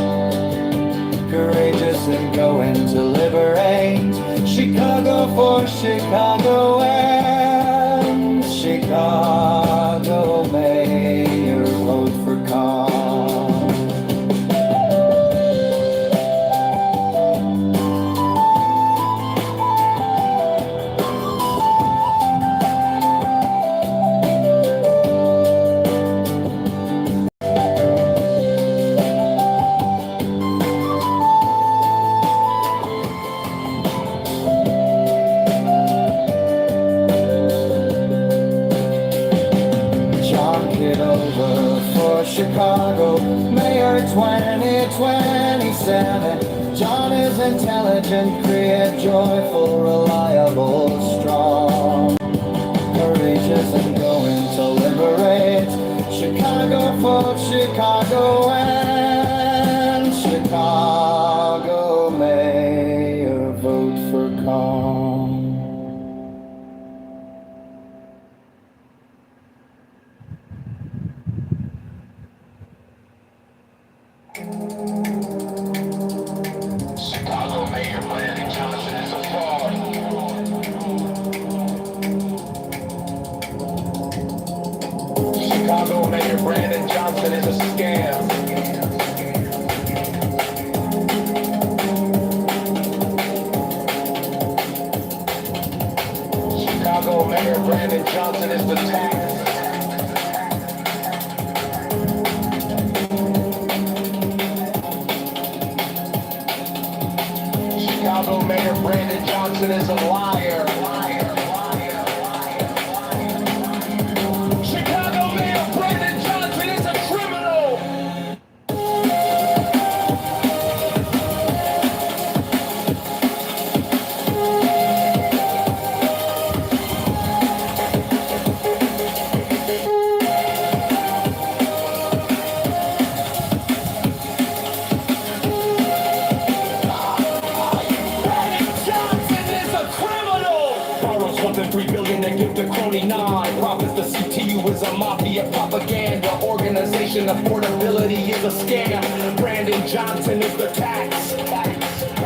courageous and going to liberate Chicago for Chicagoans. Chicago Mayor, vote for Con. Chicago, Mayor 2027. John is intelligent, creative, joyful, reliable, strong, courageous and going to liberate Chicago for Chicago and Chicago Mayor, vote for Con. Chicago Mayor Brandon Johnson is a fraud. Chicago Mayor Brandon Johnson is a scam. Chicago Mayor Brandon Johnson is the tax. Chicago Mayor Brandon Johnson is a liar. Chicago Mayor Brandon Johnson is a criminal. 29. Prophecy to you is a mafia propaganda organization. The portability is a scam. Brandon Johnson is the tax.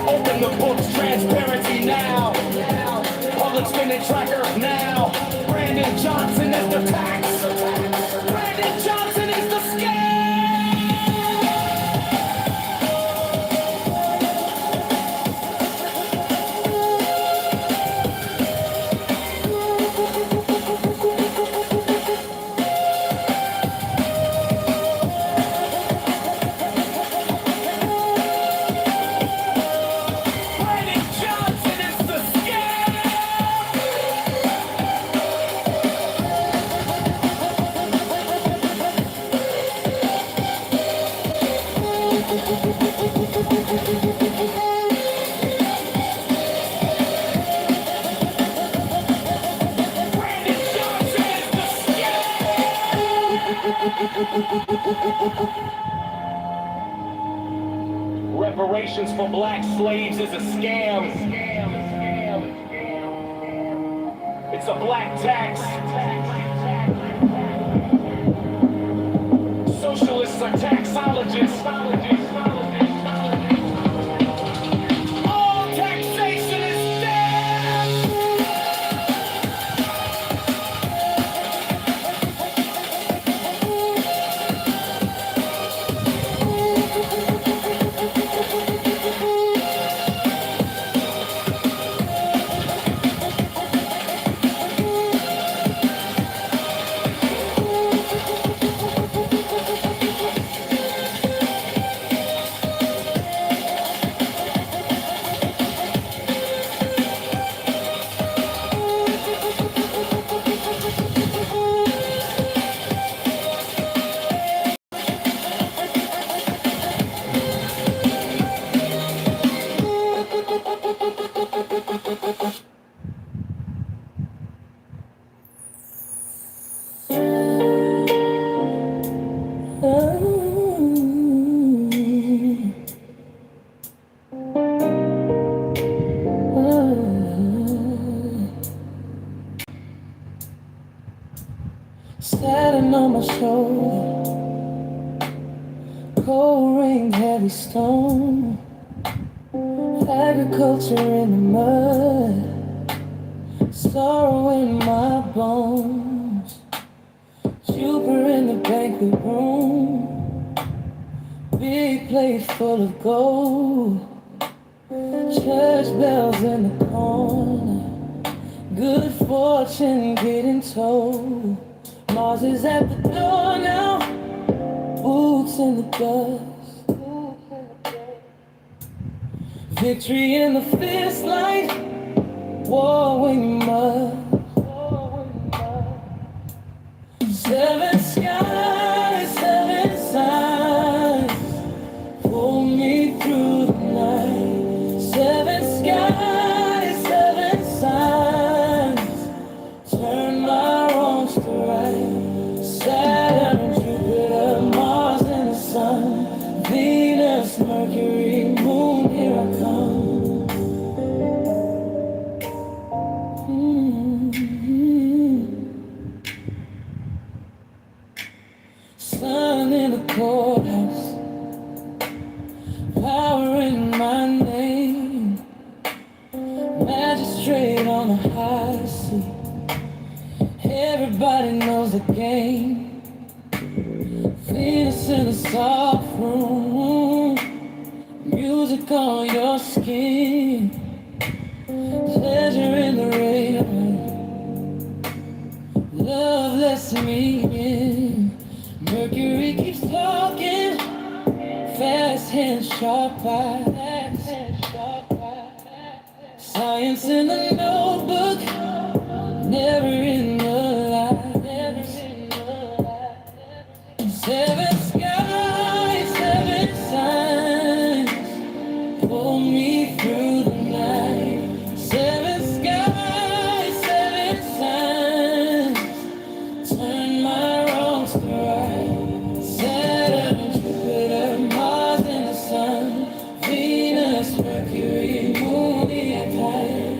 Open the books, transparency now. Public spending tracker now. Brandon Johnson is the tax. Brandon Johnson is the scam. Reparations for black slaves is a scam. It's a black tax. Socialists are taxologists. All taxation is dead. Satin on my shoulder, cold rain, heavy stone, agriculture in the mud, sorrow in my bones, Jupiter in the banquet room, big plate full of gold, church bells in the corner, good fortune getting told. Mars is at the door now, boots in the dust, victory in the fist light, war when you must. Seven skies, seven signs, pull me through the night. Seven skies, seven signs, turn my wrongs to right. Saturn, Jupiter, Mars and the Sun, Venus, Mercury, Moon, here I come. Sun in the courthouse, power in my name, magistrate on the high seat. Everybody knows the game. Venus in the soft room, music on your skin, pleasure in the rain, love lets me in. Mercury keeps talking, fast hands, sharp eyes, science in the notebook, never in the light. Seven skies, seven signs, pull me through the night. Seven skies, seven signs, turn my wrongs to right. Saturn, Jupiter, Mars and the Sun, Venus, Mercury, Moon, the Empire.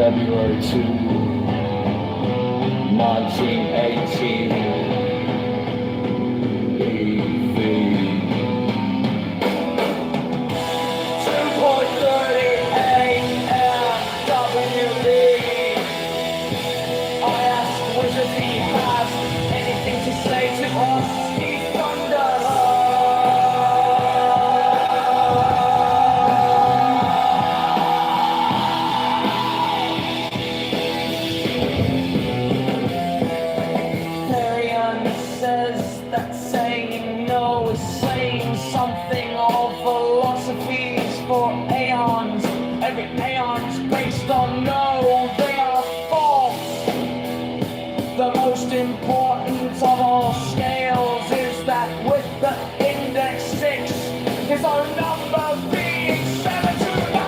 February 2, 1918. EV. 2:30 a.m. WB. I asked Wizard if he has anything to say to us. He thundered. Libertarian says that saying no is saying something of philosophies for aeons. Every aeon's based on no, they are false. The most important of all scales is that with the index 6 is our number being 7 to 9.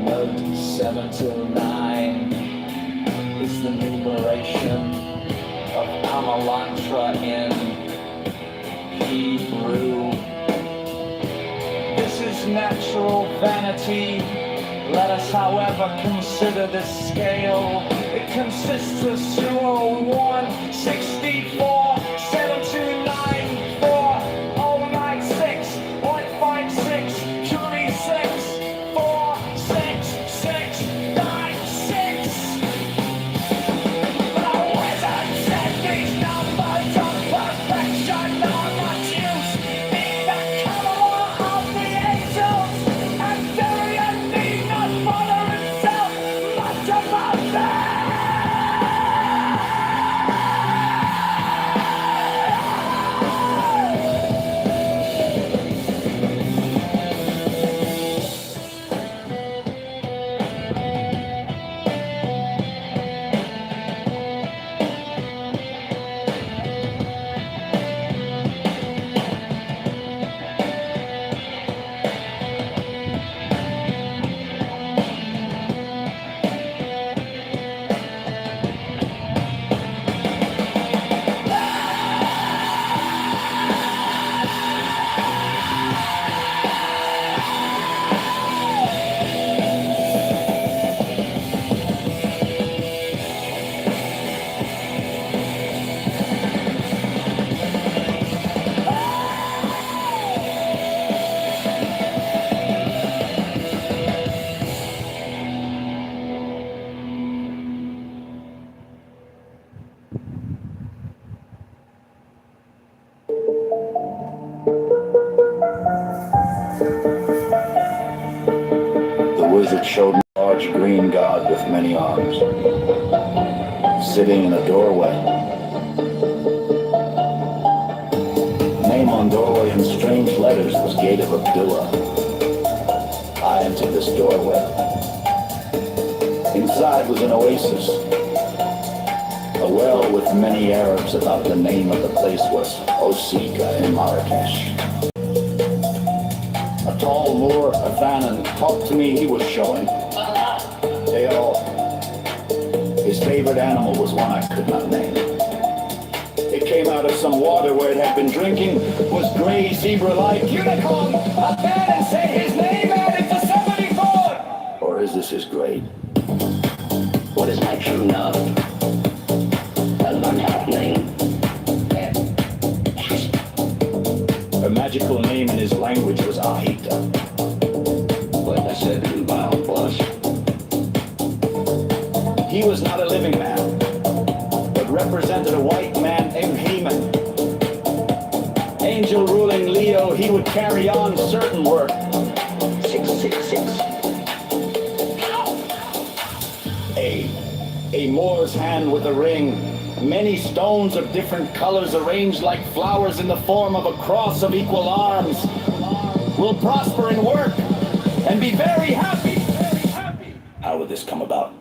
Note 7 to 9 is the numeration of Amalantra in Hebrew. This is natural vanity. Let us, however, consider this scale. It consists of 0, 1, 64, 729, 4, 096, 156, 26, 4, 6, 6, 9, 6. The wizard said these numbers of perfection are much use in the Kabbalah of the angels, and Darian need not bother himself much about them. The wizard showed me a large green god with many arms, sitting in a doorway. Name on doorway in strange letters was Gate of Abdullah. I entered this doorway. Inside was an oasis. A well with many Arabs about the name of the place was Osika in Marrakesh. A tall Moor, Athanan, talked to me, he was showing. They all. His favorite animal was one I could not name. It came out of some water where it had been drinking, was gray, zebra-like. Unicorn! Athanan said his name added to 74! Or is this his grade? What is my true love? An unhappy name. Her magical name in his language was Ahita. What I said in vile blush. He was not a living man, but represented a white man, Emheman. Angel ruling Leo, he would carry on certain work. 666. A Moor's hand with a ring. Many stones of different colors arranged like flowers in the form of a cross of equal arms. Will prosper in work and be very happy. How would this come about?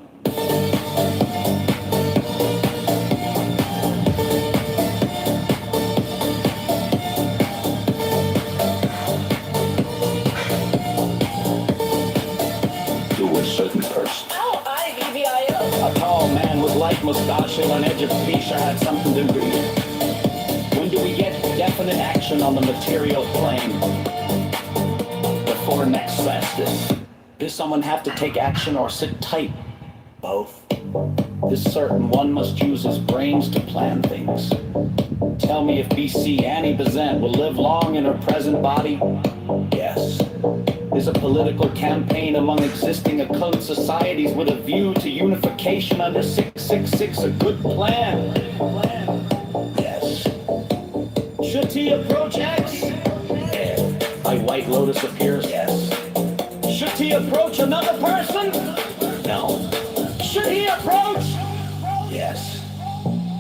To a certain person. A tall man with light mustache and an edge of Nisha had something to do. When do we get definite action on the material plane? Before next solstice. Does someone have to take action or sit tight? Both. This certain one must use his brains to plan things. Tell me if BC Annie Besant will live long in her present body? Yes. Is a political campaign among existing occult societies with a view to unification under 666 a good plan? Yes. Should he approach X? If by White Lotus appears? Yes. Should he approach another person? No. Should he approach? Yes.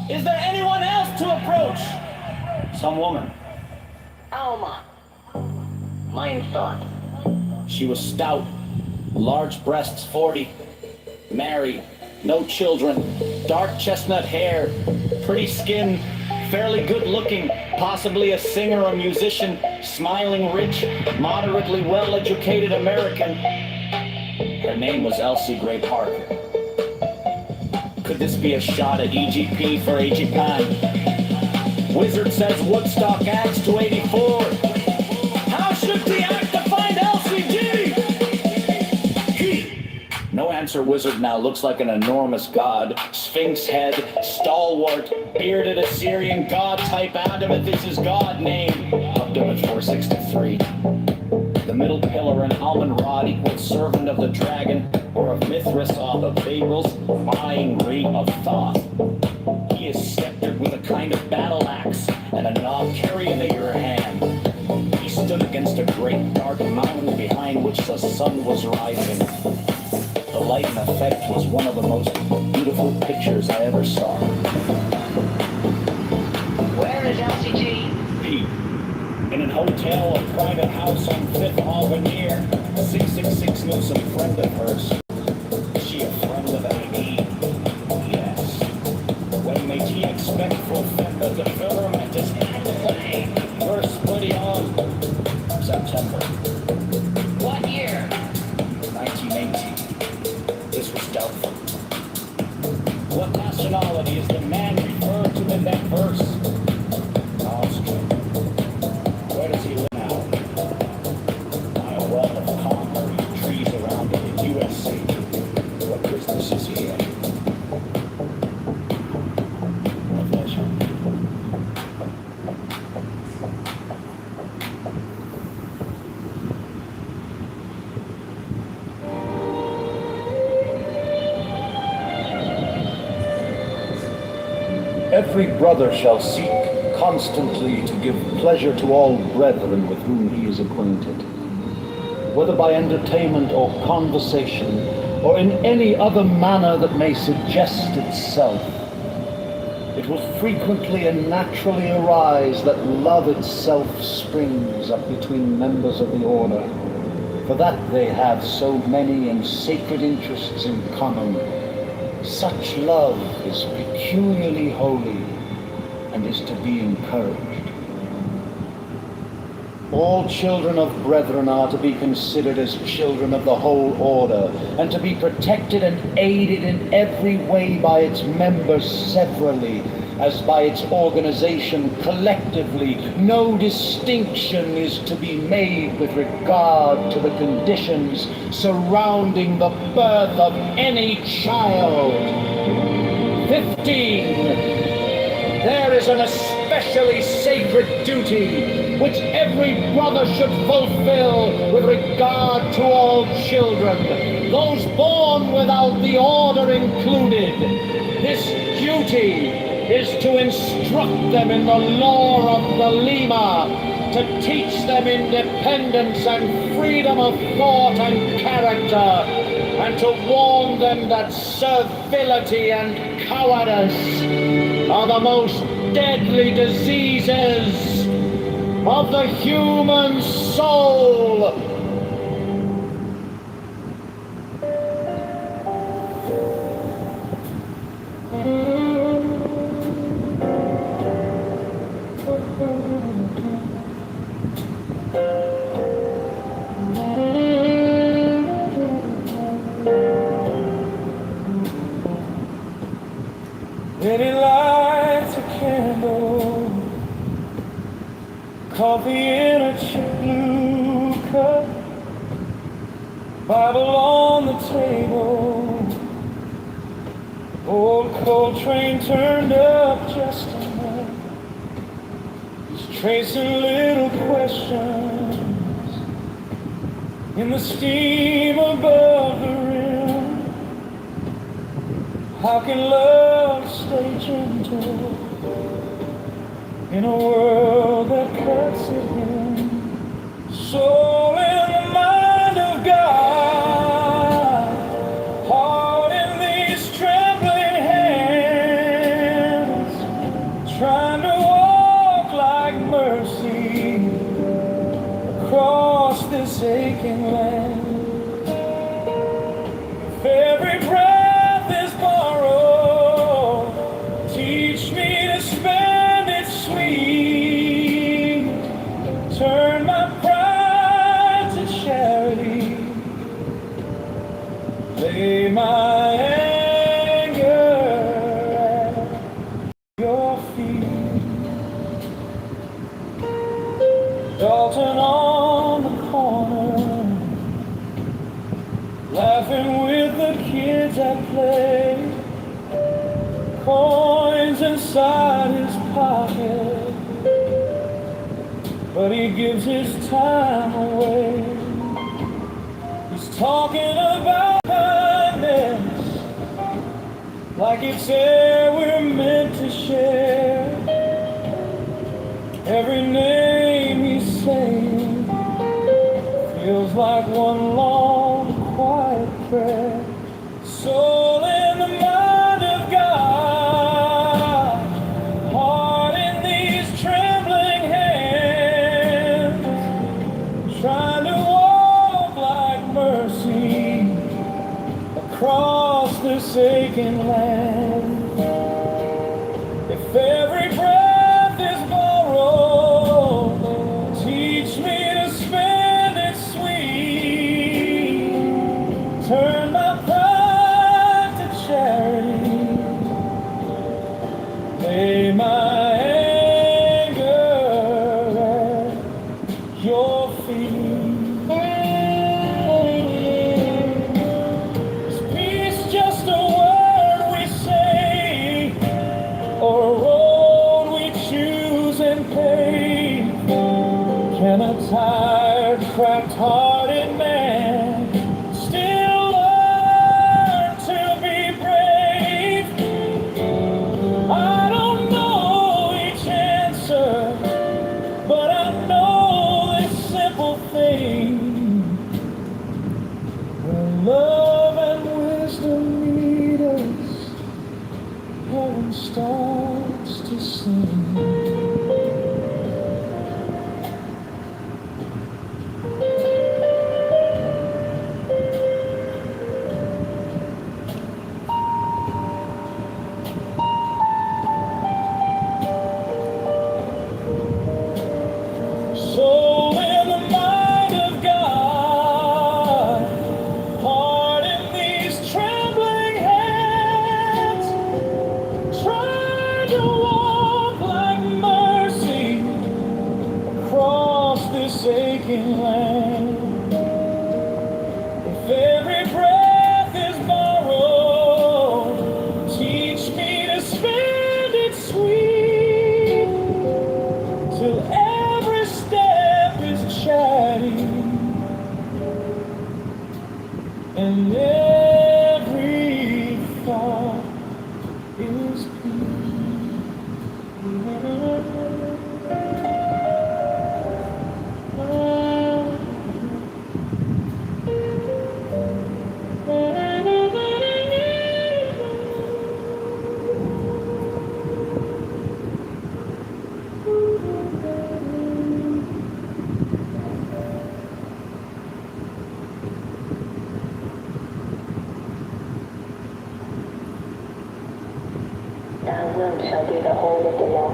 Is there anyone else to approach? Some woman. Alma. Mind thought. She was stout, large breasts, 40, married, no children, dark chestnut hair, pretty skin, fairly good looking, possibly a singer or musician, smiling, rich, moderately well-educated American. Her name was Elsie Gray Parker. Could this be a shot at EGP for Japan? Wizard says Woodstock acts to 84. How should we act to find LCG? No answer. Wizard now looks like an enormous god. Sphinx head, stalwart, bearded Assyrian god type. Adamant is his god name. Updimage 463. The middle pillar and almond rod equals servant of the dragon, or of Mithras, of Babel's vying ring of Thoth. He is sceptered with a kind of battle axe and a knob carrying in your hand. He stood against a great dark mountain behind which the sun was rising. The light and effect was one of the most beautiful pictures I ever saw. Where is LCG? Pete, in an hotel, a private house on 5th Avenue. 666 knew some friend of hers. Is she a friend of AB? Yes. When may he expect for Fender to fill her at his play? First splitting on September. What year? 1918. This was doubtful. What nationality is the man referred to in that verse? Austrian. Where does he live now? By a well of concrete trees around it in USA. What business is he in? A pleasure. Every brother shall seek constantly to give pleasure to all brethren with whom he is acquainted, whether by entertainment or conversation, or in any other manner that may suggest itself. It will frequently and naturally arise that love itself springs up between members of the order, for that they have so many and sacred interests in common. Such love is peculiarly holy and is to be encouraged. All children of brethren are to be considered as children of the whole order, and to be protected and aided in every way by its members severally, as by its organization collectively. No distinction is to be made with regard to the conditions surrounding the birth of any child. 15. There is an especially sacred duty which every brother should fulfill with regard to all children, those born without the order included. This duty is to instruct them in the law of the Lima, to teach them independence and freedom of thought and character, and to warn them that servility and cowardice are the most deadly diseases of the human soul. Any lie Coffee in a cheap blue cup, Bible on the table, old Coltrane turned up just enough. He's tracing little questions in the steam above the rim. How can love stay gentle in a world that cuts it in? Soul in the mind of God, heart in these trembling hands, trying to walk like mercy across this aching land. If every breath is borrowed, teach me to spend it sweet. Turn my pride to charity, lay my anger at your feet. Dalton on the corner, laughing with the kids at play, coins inside his pocket, but he gives his time away. He's talking about kindness like it's air we're meant to share. Every name he's saying feels like one long quiet prayer. Soul in the mind of God, heart in these trembling hands, trying to walk like mercy across this aching land. If every breath is borrowed, teach me to spend it sweet. Turn my pride to charity, lay my anger at your feet. Is peace just a word we say, or a road we choose and pave? Can a tired, cracked-hearted man still learn to be brave? I don't know each answer, but I know this simple thing: when love and wisdom meet us, heaven starts to sing. Soul in the mind of God, heart in these trembling hands, trying to walk like mercy across this aching land. If every breath is borrowed, teach me to spend it sweet, till every step is chatty and every thought is Thou wilt shall do the whole of the law.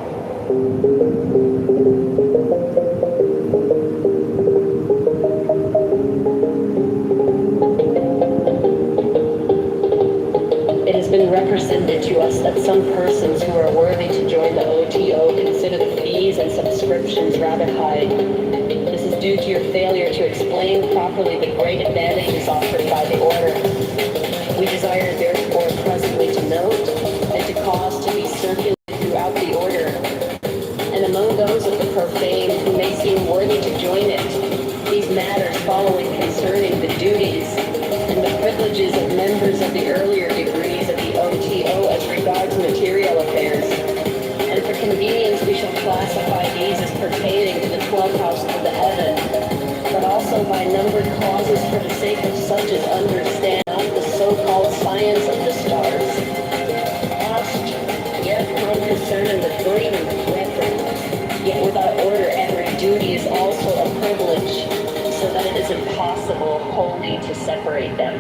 It has been represented to us that some persons who are worthy to join the OTO consider the fee fees and subscriptions rather high. This is due to your failure to explain properly the great advantages offered by the order. We desire therefore presently to note and to cause to be circulated throughout the order, and among those of the profane who may seem worthy to join it, these matters following concerning the duties and the privileges of members of the earlier degrees of the OTO as regards material affairs. And for convenience we shall classify these as pertaining to the 12th house of the heaven, but also by numbered clauses for the sake of such as understand the so-called science of the stars. Asked, yet one concerning the blatant brethren, yet without order every duty is also a privilege, so that it is impossible wholly to separate them.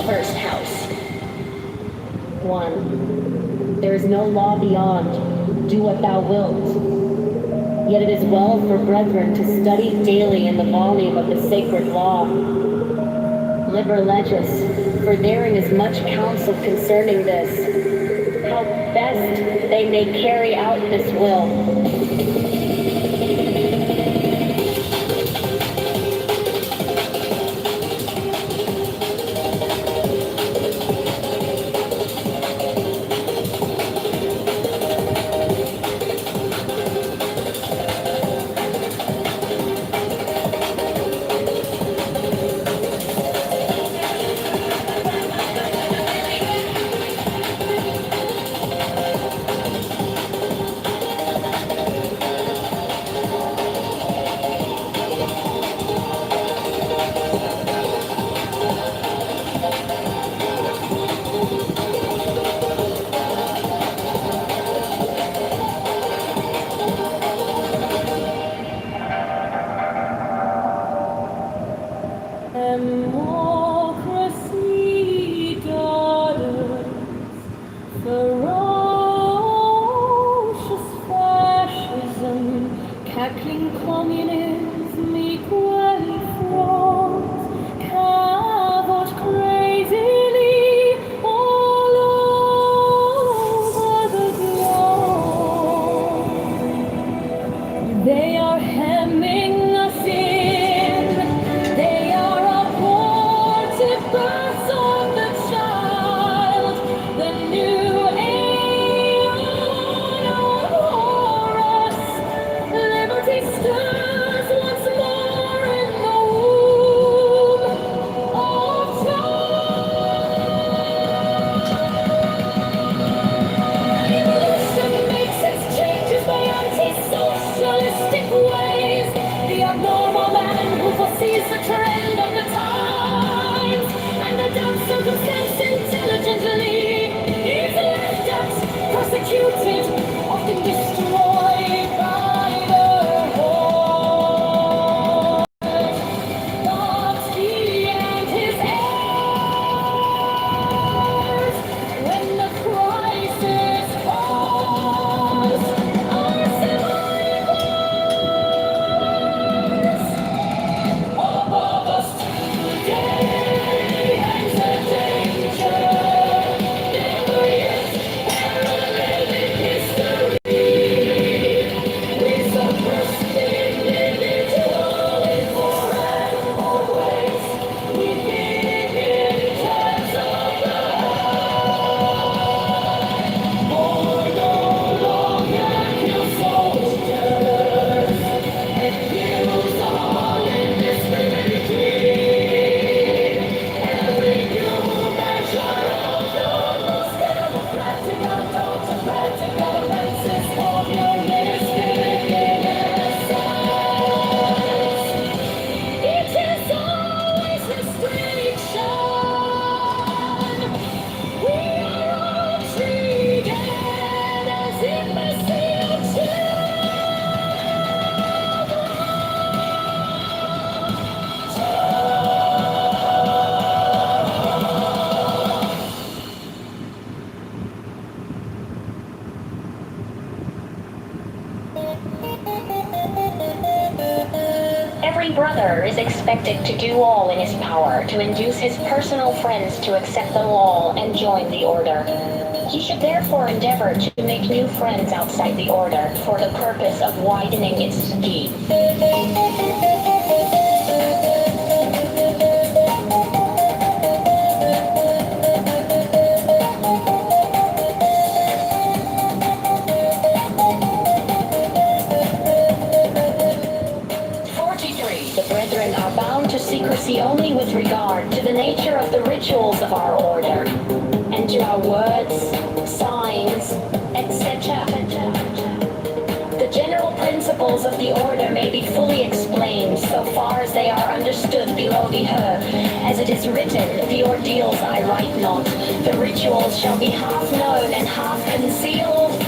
First house. 1. There is no law beyond. Do what thou wilt. Yet it is well for brethren to study daily in the volume of the sacred law. Liber legis, for therein is much counsel concerning this, how best they may carry out this will. Democracy daughters, ferocious fascism, cackling communism, equally frauds, cavort crazily all over the globe. They are hemming us in. They are upholding order is expected to do all in his power to induce his personal friends to accept the law and join the order. He should therefore endeavor to make new friends outside the order for the purpose of widening its scheme. 43. The brethren are bound to secrecy only with regard to the nature of the rituals of our order, and to our words, signs, etc. The general principles of the order may be fully explained so far as they are understood below the her. As it is written, the ordeals I write not. The rituals shall be half known and half concealed.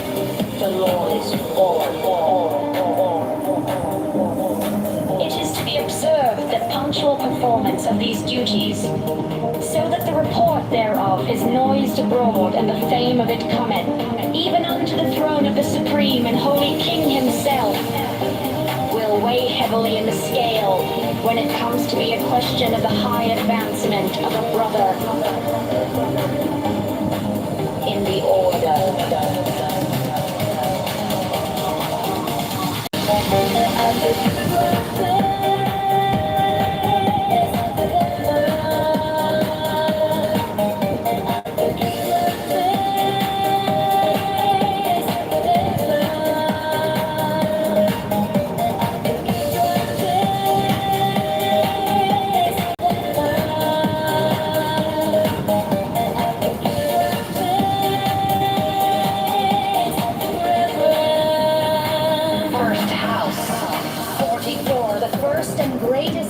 The law is It is to be observed that punctual performance of these duties, so that the report thereof is noised abroad and the fame of it cometh, even unto the throne of the supreme and holy King himself, will weigh heavily in the scale when it comes to be a question of the high advancement of a brother in the order.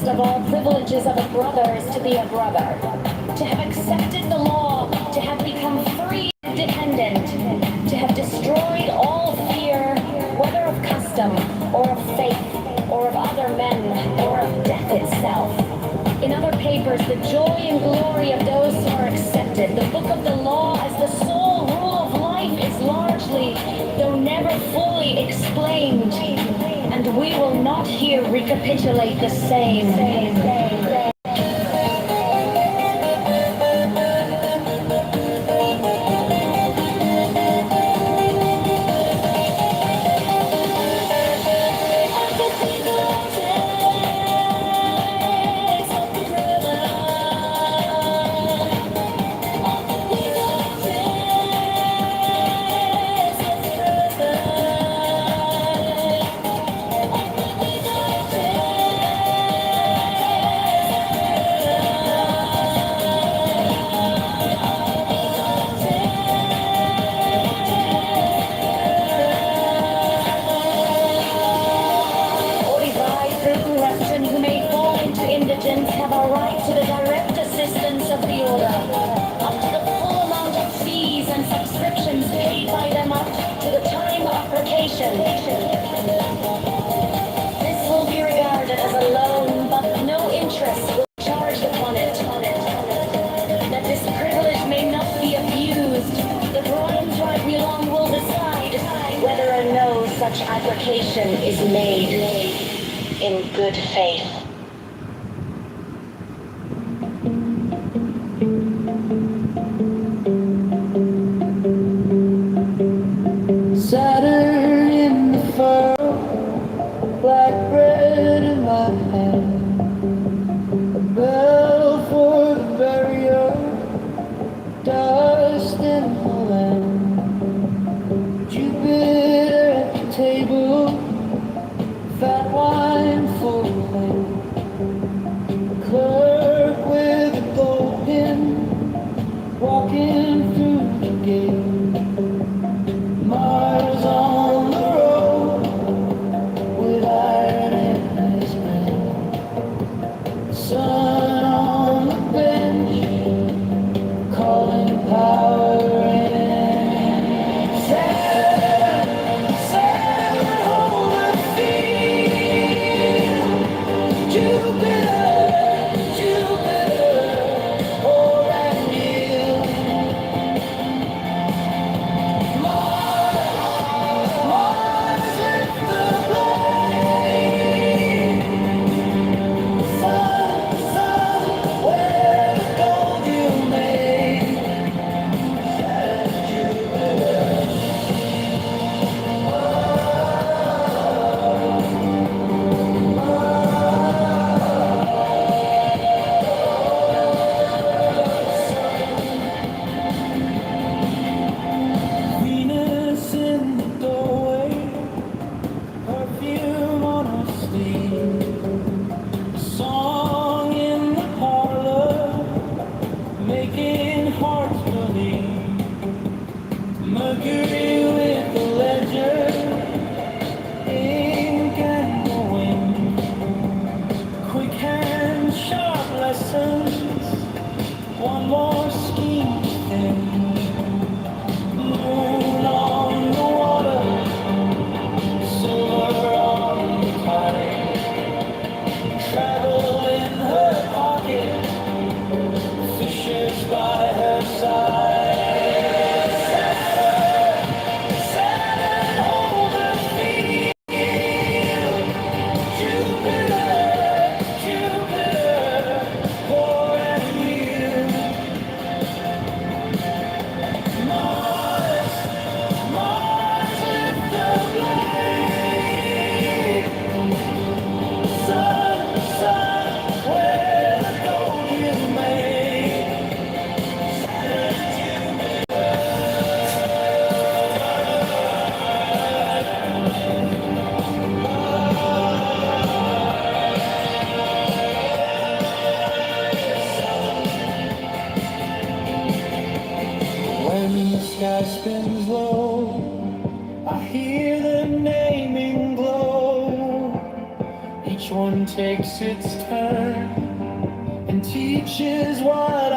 Of all privileges of a brother is to be a brother, to have accepted the law, to have become free and dependent, to have destroyed all fear, whether of custom, or of faith, or of other men, or of death itself. In other papers, the joy and glory of those who are accepted, the book of the law as the sole rule of life is largely, though never fully explained, and we will not here recapitulate the same. Have a right to the direct assistance of the order, up to the full amount of fees and subscriptions paid by them up to the time of application. This will be regarded as a loan, but no interest will be charged upon it. That this privilege may not be abused, the Grand Tribunal will decide whether or no such application is made in good faith. Saturn in the furrow, black bread in my hand, a bell for the burial, dust in the land, Jupiter at the table, fat wine full of land, clerk with a gold pin, walking through the gate. Mars on the road with iron in his hand. Sun on the bench calling power in. Saturn hold the field. Jupiter, pour and yield. its turn and teaches what